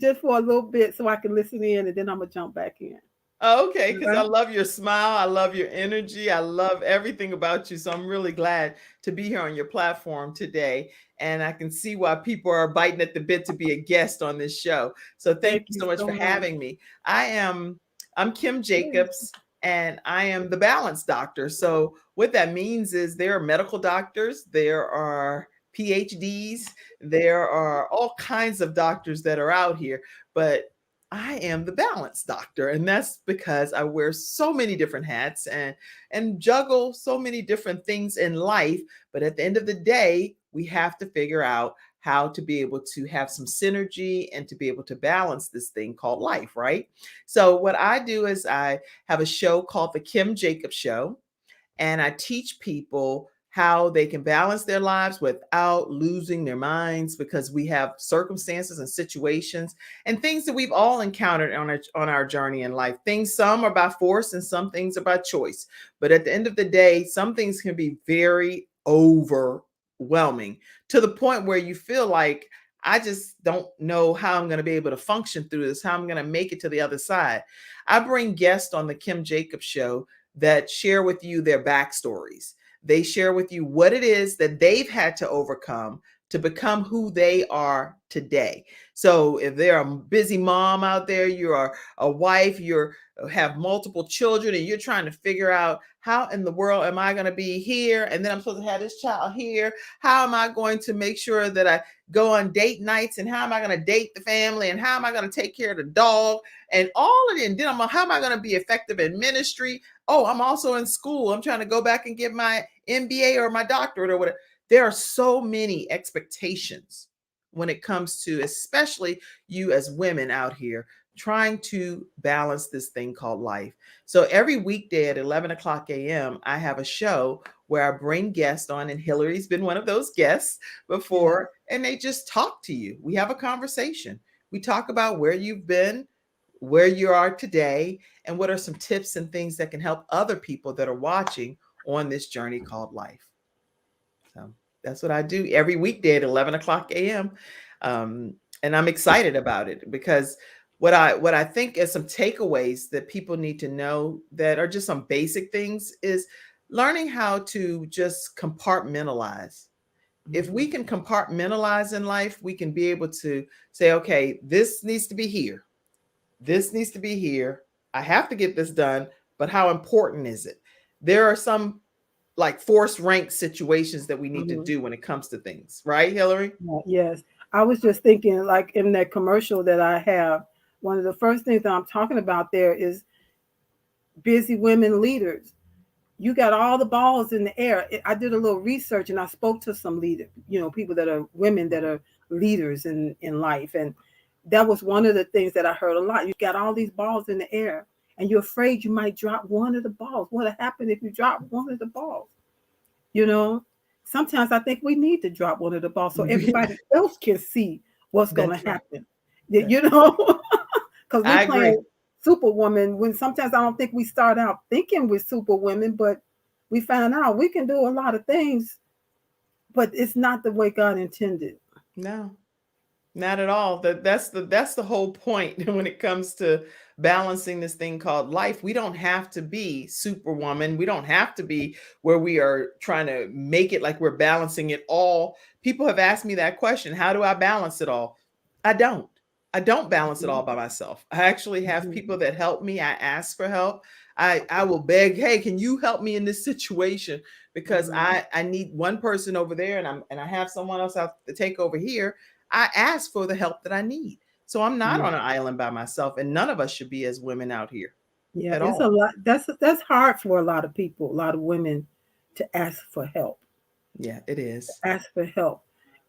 just for a little bit so I can listen in, and then I'm gonna jump back in. Oh, okay, All because I right. love your smile. I love your energy. I love everything about you. So I'm really glad to be here on your platform today. And I can see why people are biting at the bit to be a guest on this show. So thank Thank you you so much so for much. having me. I'm Kim Yes. Jacobs, and I am the balance doctor. So what that means is there are medical doctors, there are PhDs, there are all kinds of doctors that are out here, but I am the balance doctor, and that's because I wear so many different hats and juggle so many different things in life. But at the end of the day, we have to figure out how to be able to have some synergy and to be able to balance this thing called life, right? So what I do is I have a show called the Kim Jacobs Show, and I teach people how they can balance their lives without losing their minds, because we have circumstances and situations and things that we've all encountered on our journey in life. Things, some are by force and some things are by choice. But at the end of the day, some things can be very overwhelming to the point where you feel like, I just don't know how I'm going to be able to function through this, how I'm going to make it to the other side. I bring guests on the Kim Jacobs Show that share with you their backstories. They share with you what it is that they've had to overcome to become who they are today. So if they're a busy mom out there, you are a wife, you have multiple children, and you're trying to figure out, how in the world am I going to be here? And then I'm supposed to have this child here. How am I going to make sure that I go on date nights? And how am I going to date the family? And how am I going to take care of the dog? And all of it. And then how am I going to be effective in ministry? Oh, I'm also in school. I'm trying to go back and get my MBA or my doctorate or whatever. There are so many expectations when it comes to, especially you as women out here, trying to balance this thing called life. So every weekday at 11 o'clock a.m., I have a show where I bring guests on, and Hillary's been one of those guests Yeah. before, and they just talk to you. We have a conversation. We talk about where you've been, where you are today, and what are some tips and things that can help other people that are watching on this journey called life. So that's what I do every weekday at 11 o'clock a.m. And I'm excited about it, because what I think is some takeaways that people need to know, that are just some basic things, is learning how to just compartmentalize. If we Mhm. can compartmentalize in life, we can be able to say, okay, this needs to be here, this needs to be here. I have to get this done, but how important is it? There are some like forced rank situations that we need to Mhm. do when it comes to things, right, Hillary? Yeah, yes. I was just thinking, like in that commercial that I have, one of the first things that I'm talking about there is busy women leaders. You got all the balls in the air. I did a little research and I spoke to some leaders, people that are women that are leaders in life. And that was one of the things that I heard a lot. You got all these balls in the air and you're afraid you might drop one of the balls. What'll happen if you drop one of the balls? You know, Sometimes I think we need to drop one of the balls so everybody else can see what's going That's to right. happen. That's Because we I agree. playing superwoman when sometimes I don't think we start out thinking we're superwomen, but we find out we can do a lot of things, but it's not the way God intended. No, not at all. That's the whole point when it comes to balancing this thing called life. We don't have to be superwoman. We don't have to be where we are trying to make it like we're balancing it all. People have asked me that question, how do I balance it all? I don't. I don't balance it Mhm. all by myself. I actually have Mhm. people that help me. I ask for help. I will beg, hey, can you help me in this situation? Because Mhm. I need one person over there and I have someone else out to take over here. I ask for the help that I need. So I'm not Yeah. on an island by myself, and none of us should be as women out here Yeah, at it's a all. lot. That's hard for a lot of people, a lot of women, to ask for help. Yeah, it is. Ask for help.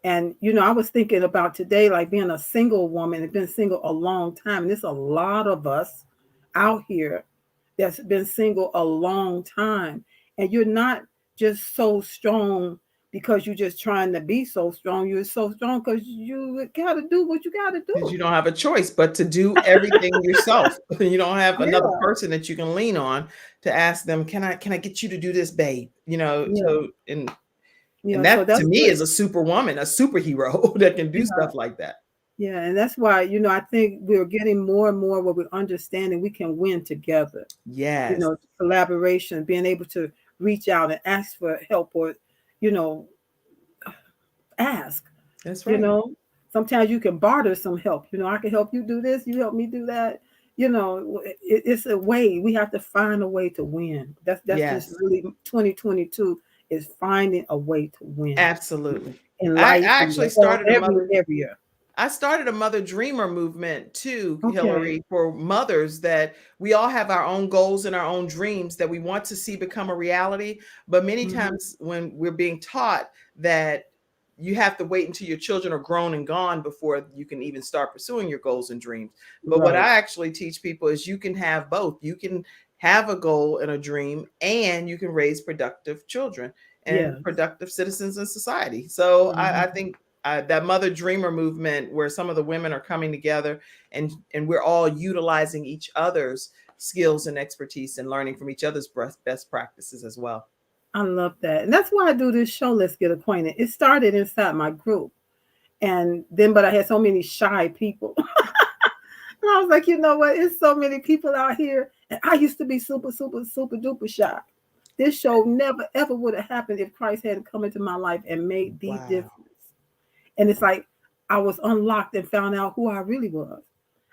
And I was thinking about today, like being a single woman and been single a long time. And there's a lot of us out here that's been single a long time. And you're not just so strong because you're just trying to be so strong. You're so strong because you gotta do what you gotta Because do. you don't have a choice but to do everything yourself. You don't have another Yeah, person that you can lean on to ask them, can I get you to do this, babe? yeah, So and So that to that's me what, is a superwoman, a superhero that can do yeah. stuff like that. Yeah, and that's why, I think we're getting more and more where we're understanding we can win together. Yes, Collaboration, being able to reach out and ask for help, or, you know, ask, that's you right. know. Sometimes you can barter some help. I can help you do this, you help me do that. It's a way. We have to find a way to win. That's just Yes, really 2022 is finding a way to win absolutely. in I life and actually all started a every mother area. I started a mother dreamer movement too, Okay. Hillary, for mothers that we all have our own goals and our own dreams that we want to see become a reality. But many Hmm. times when we're being taught that you have to wait until your children are grown and gone before you can even start pursuing your goals and dreams. But what Right. I actually teach people is you can have both. You can have a goal and a dream, and you can raise productive children and Yes. productive citizens in society. So I Hmm. think that mother dreamer movement where some of the women are coming together and we're all utilizing each other's skills and expertise and learning from each other's best practices as well. I love that. And that's why I do this show, Let's Get Acquainted. It started inside my group. And then, but I had so many shy people. And I was like, you know what? It's so many people out here. And I used to be super, super, super duper shy. This show never, ever would have happened if Christ hadn't come into my life and made the Wow. difference. And it's like I was unlocked and found out who I really was.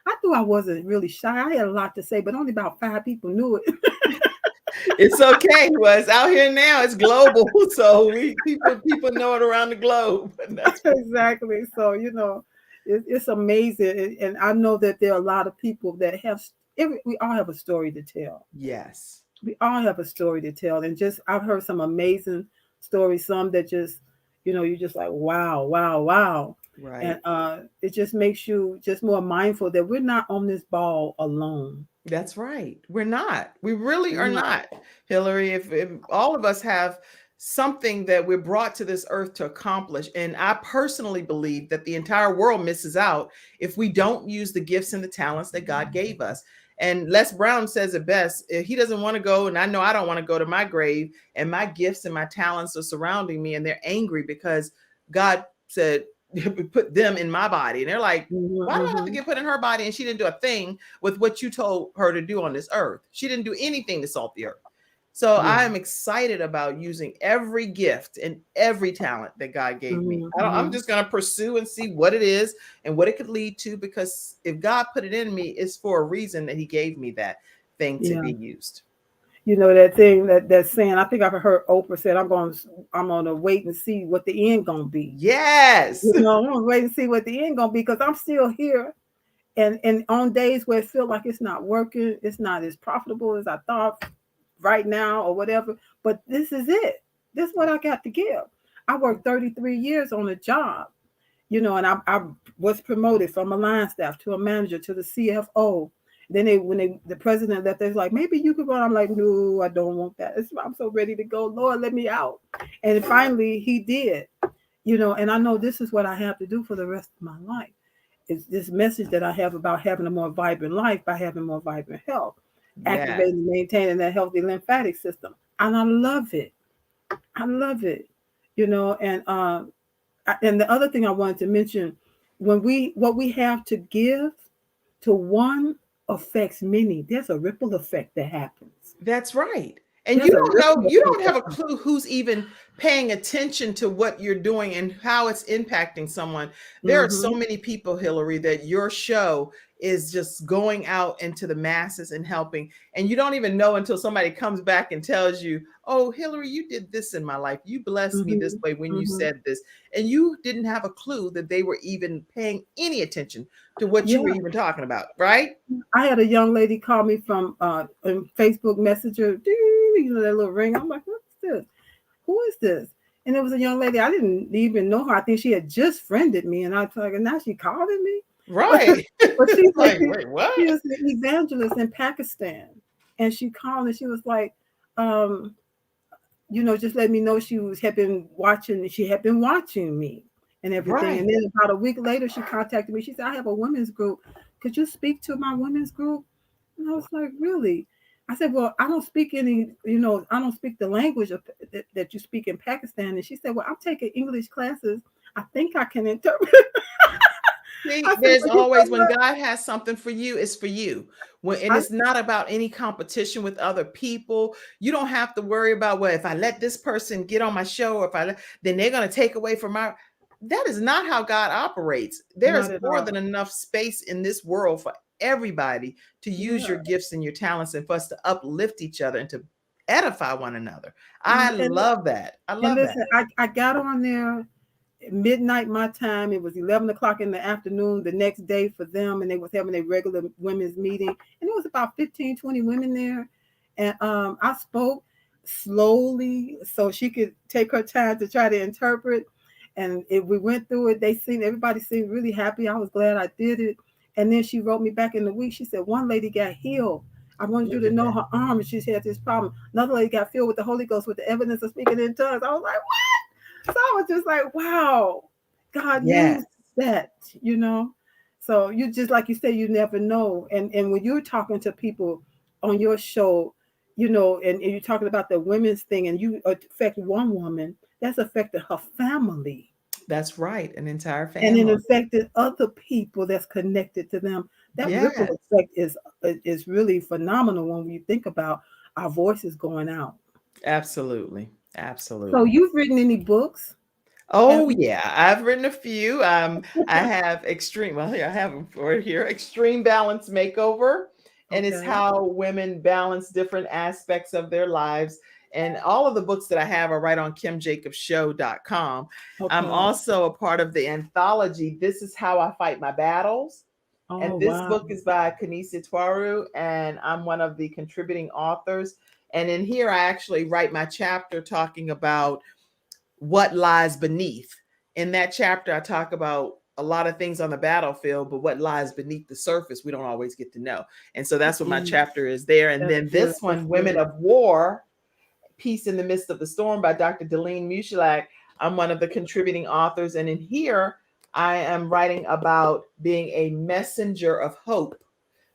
I knew I wasn't really shy. I had a lot to say, but only about 5 people knew it. It's okay. Well, it's out here now. It's global, so we people know it around the globe. And that's Exactly. So, it's amazing. And I know that there are a lot of people that we all have a story to tell. yes, We all have a story to tell. And just, I've heard some amazing stories, some that just, you're just like, wow, wow, wow. And right. it just makes you just more mindful that we're not on this ball alone. That's right. We're not. We really We're are not. not, Hillary. If all of us have something that we're brought to this earth to accomplish, and I personally believe that the entire world misses out if we don't use the gifts and the talents that God gave us. And Les Brown says it best. If he doesn't want to go, and I know I don't want to go to my grave, and my gifts and my talents are surrounding me, and they're angry because God said, put them in my body. And they're like, Hmm. why do I have to Hmm. get put in her body? And she didn't do a thing with what you told her to do on this earth. She didn't do anything to salt the earth. So Yeah. I am excited about using every gift and every talent that God gave me. Hmm. I'm Hmm. just going to pursue and see what it is and what it could lead to, because if God put it in me, it's for a reason that he gave me that thing to Yeah. be used. That thing that saying. I think I've heard Oprah said, I'm gonna wait and see what the end gonna be. Yes. I'm gonna wait and see what the end gonna be because I'm still here. And on days where it feel like it's not working, it's not as profitable as I thought right now or whatever. But this is it. This is what I got to give. I worked 33 years on a job, and I was promoted from a line staff to a manager to the CFO. Then when the president left, they was like, maybe you could run. I'm like, no, I don't want that. I'm so ready to go. Lord, let me out. And finally, he did. And I know this is what I have to do for the rest of my life. It's this message that I have about having a more vibrant life by having more vibrant health, Yes. activating and maintaining that healthy lymphatic system. And I love it. I love it. And the other thing I wanted to mention, what we have to give to one affects many. There's a ripple effect that happens. That's right. And There's a little you don't have a people. clue who's even paying attention to what you're doing and how it's impacting someone. There are so Mm-hmm. many people, Hillary, that your show is just going out into the masses and helping. And you don't even know until somebody comes back and tells you, "Oh, Hillary, you did this in my life. You blessed me this Mm-hmm. way when you Mm-hmm. said this." And you didn't have a clue that they were even paying any attention to what you were Yeah. even talking about, right? I had a young lady call me from Facebook Messenger, that little ring. I'm like, what's this? Who is this? And it was a young lady. I didn't even know her. I think she had just friended me, and I was like, now she calling me. Right. But she It's said like, wait, what? she is an evangelist in Pakistan, and she called and she was like, um, just let me know had been watching. She had been watching me and everything. And Right. then about a week later, she contacted me. She said, I have a women's group. Could you speak to my women's group? And I was like, really? I said, well, I don't speak I don't speak the language that you speak in Pakistan. And she said, well, I'm taking English classes. I think I can interpret. I See, said, there's well, you know always when what? God has something for you, it's for you. And I it's not about any competition with other people. You don't have to worry about, well, if I let this person get on my show, or if then they're going to take away from my. That is not how God operates. There is Not at more than all. enough space in this world for everybody to use your Yeah. gifts and your talents and for us to uplift each other and to edify one another. I Mhm. love that. I And love that. listen, I got on there midnight my time. It was 11 o'clock in the afternoon the next day for them, and they was having a regular women's meeting, and it was about 15, 20 women there. And I spoke slowly so she could take her time to try to interpret. And we went through it. Everybody seemed really happy. I was glad I did it. And then she wrote me back in the week. She said one lady got healed. I wanted you Look to at know that. her arm, she's had this problem. Another lady got filled with the Holy Ghost with the evidence of speaking in tongues. I was like, so I was just like, wow, God Yes, used that, you know. So you just like you said, you never know. And when you're talking to people on your show, and you're talking about the women's thing, and you affect one woman, that's affected her family, that's right. An entire and it family. affected other people that's connected to them. That ripple Yes, effect is really phenomenal when you think about our voices going out. absolutely. So Absolutely. you've written any books? Have Oh you? yeah, I've written a few. I have extreme. Well, here I have them for here. Extreme Balance Makeover, and it's Okay. how women balance different aspects of their lives. And all of the books that I have are right on kimjacobshow.com. I'm Okay. also a part of the anthology. This is how I fight my battles. Oh And this wow. book is by Kanisi Twaru, and I'm one of the contributing authors. And in here, I actually write my chapter talking about what lies beneath. In that chapter, I talk about a lot of things on the battlefield, but what lies beneath the surface, we don't always get to know. And so that's what my Mm, chapter is there. And that's then good. this That's one, Women good. of War, Peace in the Midst of the Storm by Dr. Delene Mushilak. I'm one of the contributing authors. And in here, I am writing about being a messenger of hope.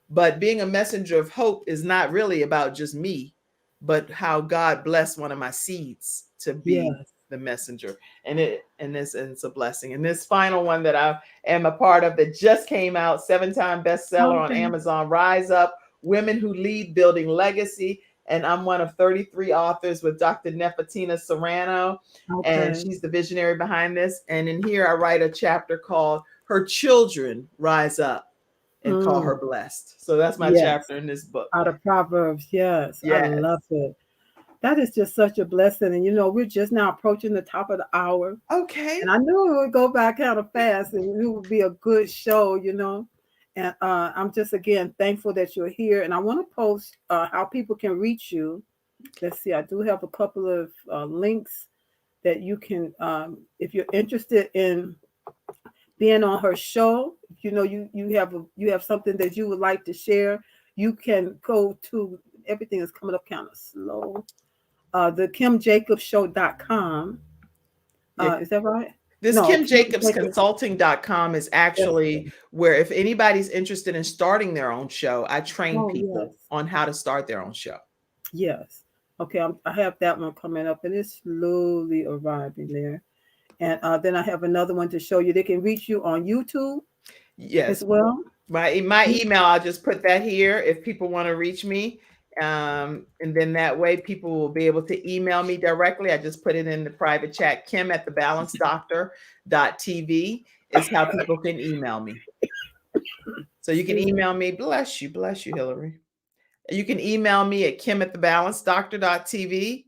But being a messenger of hope is not really about just me, but how God blessed one of my seeds to be Yes. the messenger. And it's a blessing. And this final one that I am a part of that just came out, 7-time bestseller on Okay. Amazon, Rise Up, Women Who Lead Building Legacy. And I'm one of 33 authors with Dr. Nefertina Serrano, and Okay. she's the visionary behind this. And in here, I write a chapter called Her Children Rise Up and call her Mm, blessed. So that's my yes. chapter in this book. Out of Proverbs. Yes. I Yes. love it. That is just such a blessing. And we're just now approaching the top of the hour. Okay. And I knew it would go by kind of fast and it would be a good show. And I'm just again thankful that you're here. And I want to post how people can reach you. Let's see, I do have a couple of links that you can, if you're interested in being on her show, you have something that you would like to share, you can go to, everything is coming up kind of slow. The kimjacobshow.com. Yeah. Is that right? This No, Kim Kim Jacobs Jacob. Consulting.com is Yes. actually where if anybody's interested in starting their own show, I train Oh, yes. people on how to start their own show. Yes. Okay, I have that one coming up, and it's slowly arriving there. And then I have another one to show you. They can reach you on YouTube as Yes. well. My email, I'll just put that here if people want to reach me. And then that way people will be able to email me directly. I just put it in the private chat. Kim at thebalancedoctor.tv is how people can email me. So you can Excuse me. email me. Bless you, Hillary. You can email me at Kim at thebalancedoctor.tv,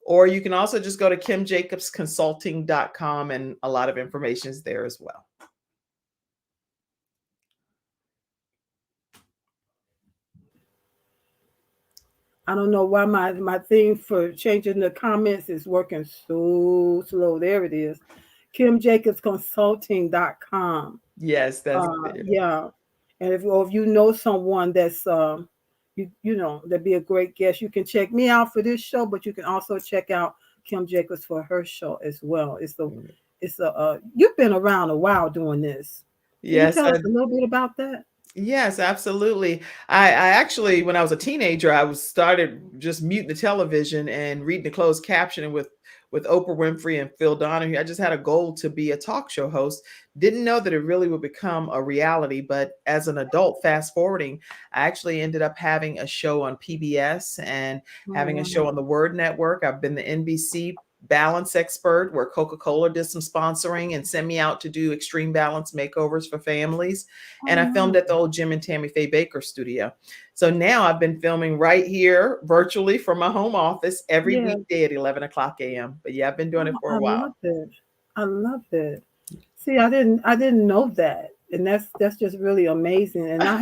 or you can also just go to kimjacobsconsulting.com, and a lot of information is there as well. I don't know why my thing for changing the comments is working so slow. There it is. KimJacobsConsulting.com. Yes, that's there. Yeah. And if you know someone that's you know that'd be a great guest, you can check me out for this show, but you can also check out Kim Jacobs for her show as well. It's a you've been around a while doing this. Can you Yes, tell us a little bit about that? yes, absolutely. I actually, when I was a teenager, I was started just muting the television and reading the closed captioning with Oprah Winfrey and Phil Donahue. I just had a goal to be a talk show host. Didn't know that it really would become a reality, but as an adult, fast forwarding, I actually ended up having a show on PBS and Oh, having a wow. show on the Word Network. I've been the NBC balance expert, where Coca-Cola did some sponsoring and sent me out to do extreme balance makeovers for families. Oh, And I filmed at the wow. old Jim and Tammy Faye Baker studio. So now I've been filming right here virtually from my home office every Yeah. weekday at 11 o'clock a.m. But yeah, I've been doing it Oh, for I a love while. it. I love it. See, I didn't know that. And that's just really amazing. And I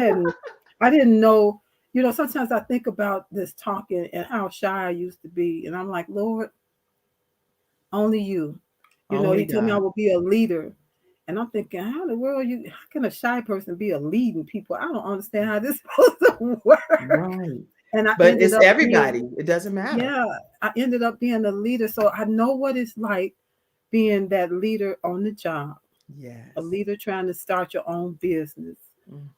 didn't know, sometimes I think about this talking and how shy I used to be. And I'm like, Lord, only you. Only He told me I God. would be a leader. And I'm thinking, how can a shy person be a leading people? I don't understand how this is supposed to work. Right. And I But ended it's up being, everybody. It doesn't matter. yeah, I ended up being a leader. So I know what it's like being that leader on the job, a Yes. leader trying to start your own business,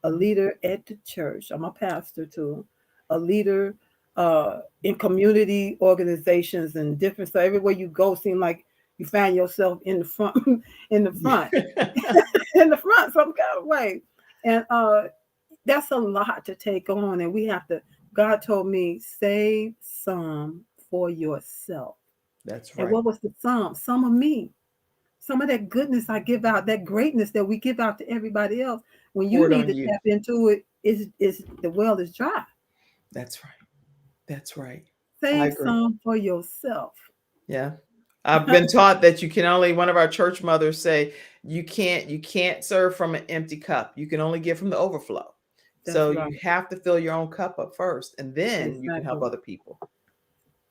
a Mhm. leader at the church. I'm a pastor too, a leader in community organizations and different. So everywhere you go, seem like you find yourself in the front, in the front, in the front, some kind of way. And that's a lot to take on, and we have to. God told me save some for yourself. That's And right. what was the some? Some of me, some of that goodness I give out, that greatness that we give out to everybody else. When you Poured need on to you. tap into it, is the well is dry. That's right. That's right. I Save agree. some for yourself. Yeah. I've been taught that you can only, one of our church mothers say, you can't serve from an empty cup. You can only give from the overflow. That's So right. you have to fill your own cup up first, and then you can help Exactly. other people.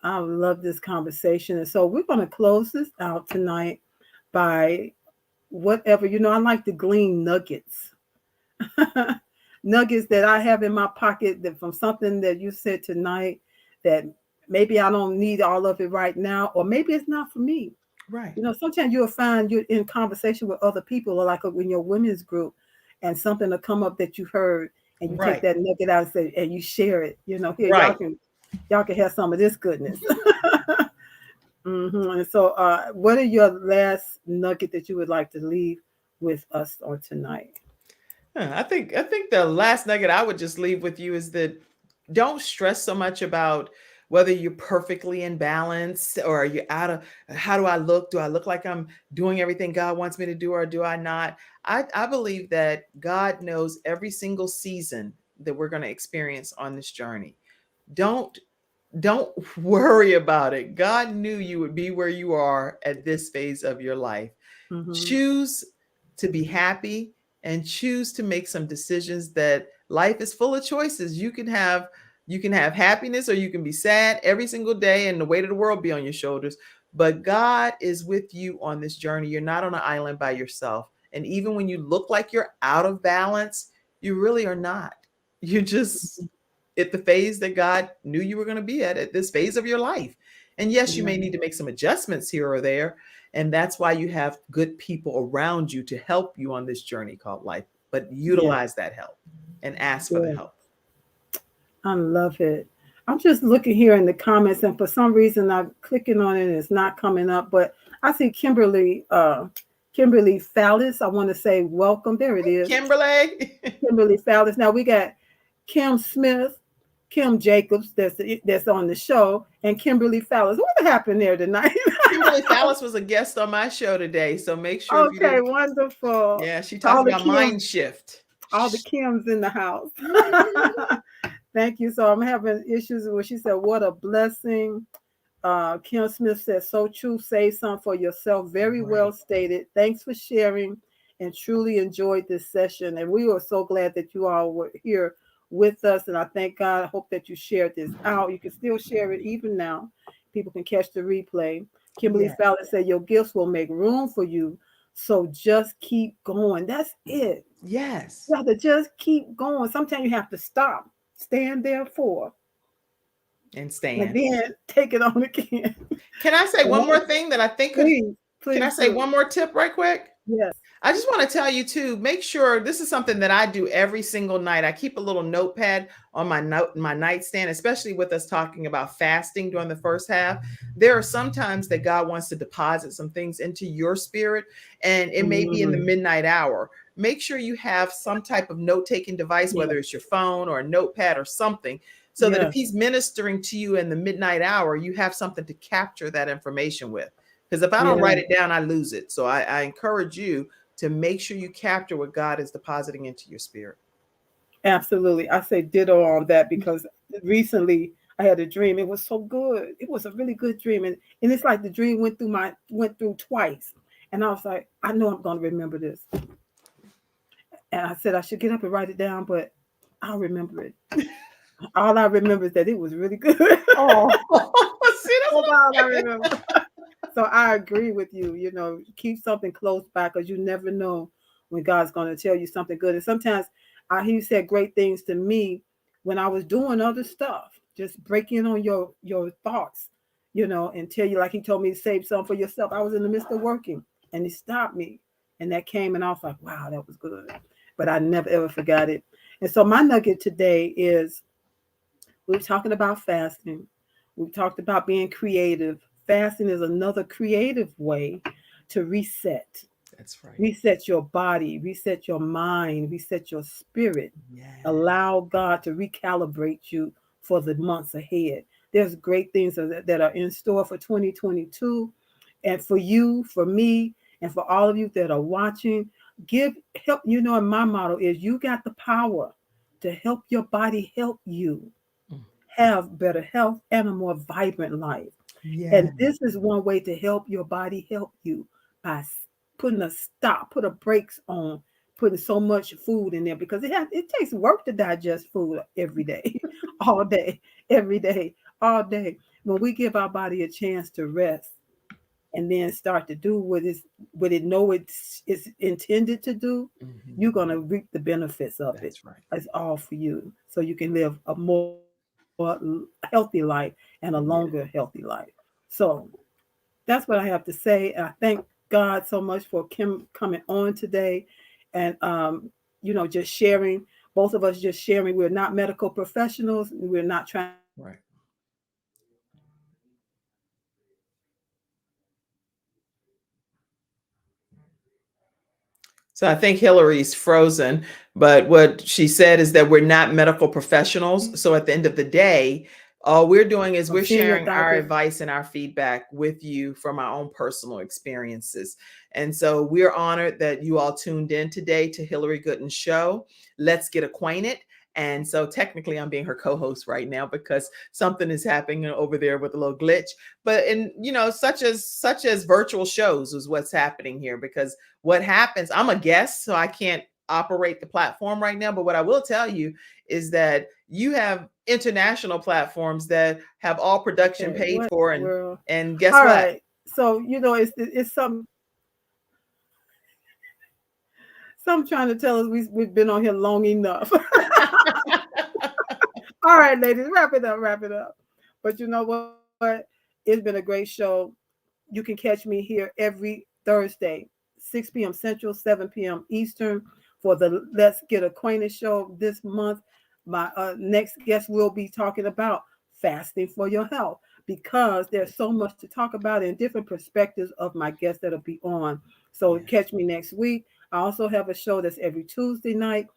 I love this conversation. And so we're going to close this out tonight by whatever, I like to glean nuggets. Nuggets that I have in my pocket that from something that you said tonight that maybe I don't need all of it right now, or maybe it's not for me. Right. Sometimes you'll find you're in conversation with other people, or like in your women's group, and something will come up that you heard, and you take Right. that nugget out and say, and you share it. Here Right. y'all can have some of this goodness. And so, what are your last nugget that you would like to leave with us on tonight? I think the last nugget I would just leave with you is that don't stress so much about whether you're perfectly in balance, or you're out of, how do I look? Do I look like I'm doing everything God wants me to do, or do I not? I believe that God knows every single season that we're going to experience on this journey. Don't don't worry about it. God knew you would be where you are at this phase of your life. Mm-hmm. Choose to be happy, and choose to make some decisions. That life is full of choices. You can have happiness, or you can be sad every single day and the weight of the world be on your shoulders. But God is with you on this journey. You're not on an island by yourself. And even when you look like you're out of balance, you really are not. You're just at the phase that God knew you were going to be at this phase of your life. And yes, you Yeah, may need to make some adjustments here or there. And that's why you have good people around you to help you on this journey called life. But yeah, utilize that help and ask for the yeah. help. I love it. I'm just looking here in the comments, and for some reason I'm clicking on it and it's not coming up. But I see Kimberly Fallis. I want to say welcome. There it is, Kimberly. Kimberly Fallis. Now we got Kim Smith, Kim Jacobs that's on the show, and Kimberly Fallis. What happened there tonight? Kimberly Fallis was a guest on my show today, so make sure if you Okay, didn't. wonderful. Yeah, she talked All the about Kims, mind shift. all the Kims in the house. Mhm. Thank you. So I'm having issues where she said, "What a blessing." Kim Smith says, "So true. Say something for yourself. Very well Right. stated. Thanks for sharing, and truly enjoyed this session. And we were so glad that you all were here with us. And I thank God. I hope that you shared this out. You can still share it even now. People can catch the replay." Kimberly Yeah. Fallon said, "Your gifts will make room for you. So just keep going." That's it. Yes. You have to just keep going. Sometimes you have to stop, stand there for, And and stand. then take it on again. Can I say one more Well, thing that I think could, please, can I please say do. one more tip right quick? Yes. I just want to tell you too, make sure this is something that I do every single night. I keep a little notepad on my nightstand, especially with us talking about fasting during the first half. There are some times that God wants to deposit some things into your spirit, and it may be in the Mm, midnight hour. Make sure you have some type of note-taking device, yeah. whether it's your phone or a notepad or something, so that if Yes. he's ministering to you in the midnight hour, you have something to capture that information with. Because if I don't Yeah. write it down, I lose it. So I encourage you to make sure you capture what God is depositing into your spirit. Absolutely. I say ditto on that because recently I had a dream. It was so good. It was a really good dream. And it's like the dream went through twice. And I was like, I know I'm gonna remember this. And I said I should get up and write it down, but I'll remember it. All I remember is that it was really good. Oh, see, that's That's what all I I'm saying. remember. So I agree with you. Keep something close by because you never know when God's going to tell you something good. And sometimes He said great things to me when I was doing other stuff, just break in on your thoughts, and tell you like He told me to save some for yourself. I was in the midst of working, and He stopped me, and that came, and I was like, wow, that was good. But I never ever forgot it. And so my nugget today is we were talking about fasting. We talked about being creative. Fasting is another creative way to reset. That's right. Reset your body, reset your mind, reset your spirit. Yeah. Allow God to recalibrate you for the months ahead. There's great things that are in store for 2022. And for you, for me, and for all of you that are watching, give help. And my motto is you got the power to help your body help you Mm. have better health and a more vibrant life. Yeah. And this is one way to help your body help you by putting a stop, put a brakes on putting so much food in there because it takes work to digest food every day, all day, every day, all day. When we give our body a chance to rest and then start to do what it know it's intended to do, Mhm. you're gonna reap the benefits of it. That's right. It's all for you, so you can live a more healthy life and a longer healthy Yeah. life. So that's what I have to say. And I thank God so much for Kim coming on today, and just sharing. Both of us just sharing. We're not medical professionals. We're not trying to tell you Right. what to do. We're just sharing our experiences So I think Hillary's frozen, but what she said is that we're not medical professionals. So at the end of the day, all we're doing is from we're seeing your sharing our doctors. advice and our feedback with you from our own personal experiences. And so we're honored that you all tuned in today to Hillary Gooden's show. Let's get acquainted. And so technically I'm being her co-host right now because something is happening over there with a little glitch. But in such as virtual shows is what's happening here because what happens, I'm a guest, so I can't operate the platform right now. But what I will tell you is that you have international platforms that have all production Okay, paid what for, in the world? and guess All what? right. So it's something. Some trying to tell us we've been on here long enough. All right, ladies, wrap it up, wrap it up. But you know what? It's been a great show. You can catch me here every Thursday, 6 p.m. Central, 7 p.m. Eastern, for the Let's Get Acquainted show this month. My next guest will be talking about fasting for your health because there's so much to talk about and different perspectives of my guests that'll be on. So Yes. catch me next week. I also have a show that's every Tuesday night,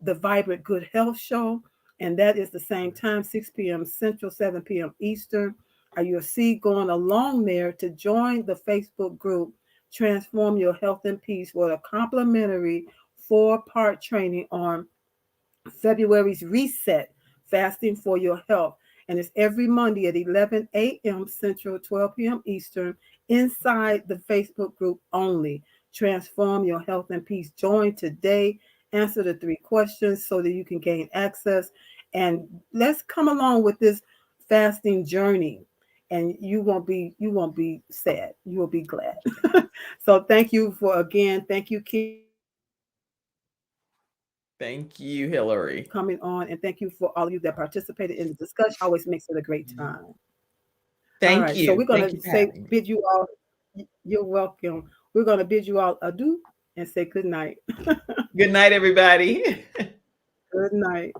the Vibrant Good Health Show. and that is the same time, 6 p.m. Central, 7 p.m. Eastern. You'll see going along there to join the Facebook group, Transform Your Health and Peace, with a complimentary 4-part training on February's Reset, Fasting for Your Health. And it's every Monday at 11 a.m. Central, 12 p.m. Eastern, inside the Facebook group only. Transform Your Health and Peace. Join today. Answer the 3 questions so that you can gain access. And let's come along with this fasting journey. And you won't be sad. You will be glad. So thank you for again. Thank you, Kim, for coming on, and thank you for all of you that Thank participated you, in the Hillary. discussion. Always makes it a great time. All right, so we're gonna say bid Thank you all. you. Thank you for having me. You're welcome. We're gonna bid you all adieu and say good night. Good night, everybody. Good night.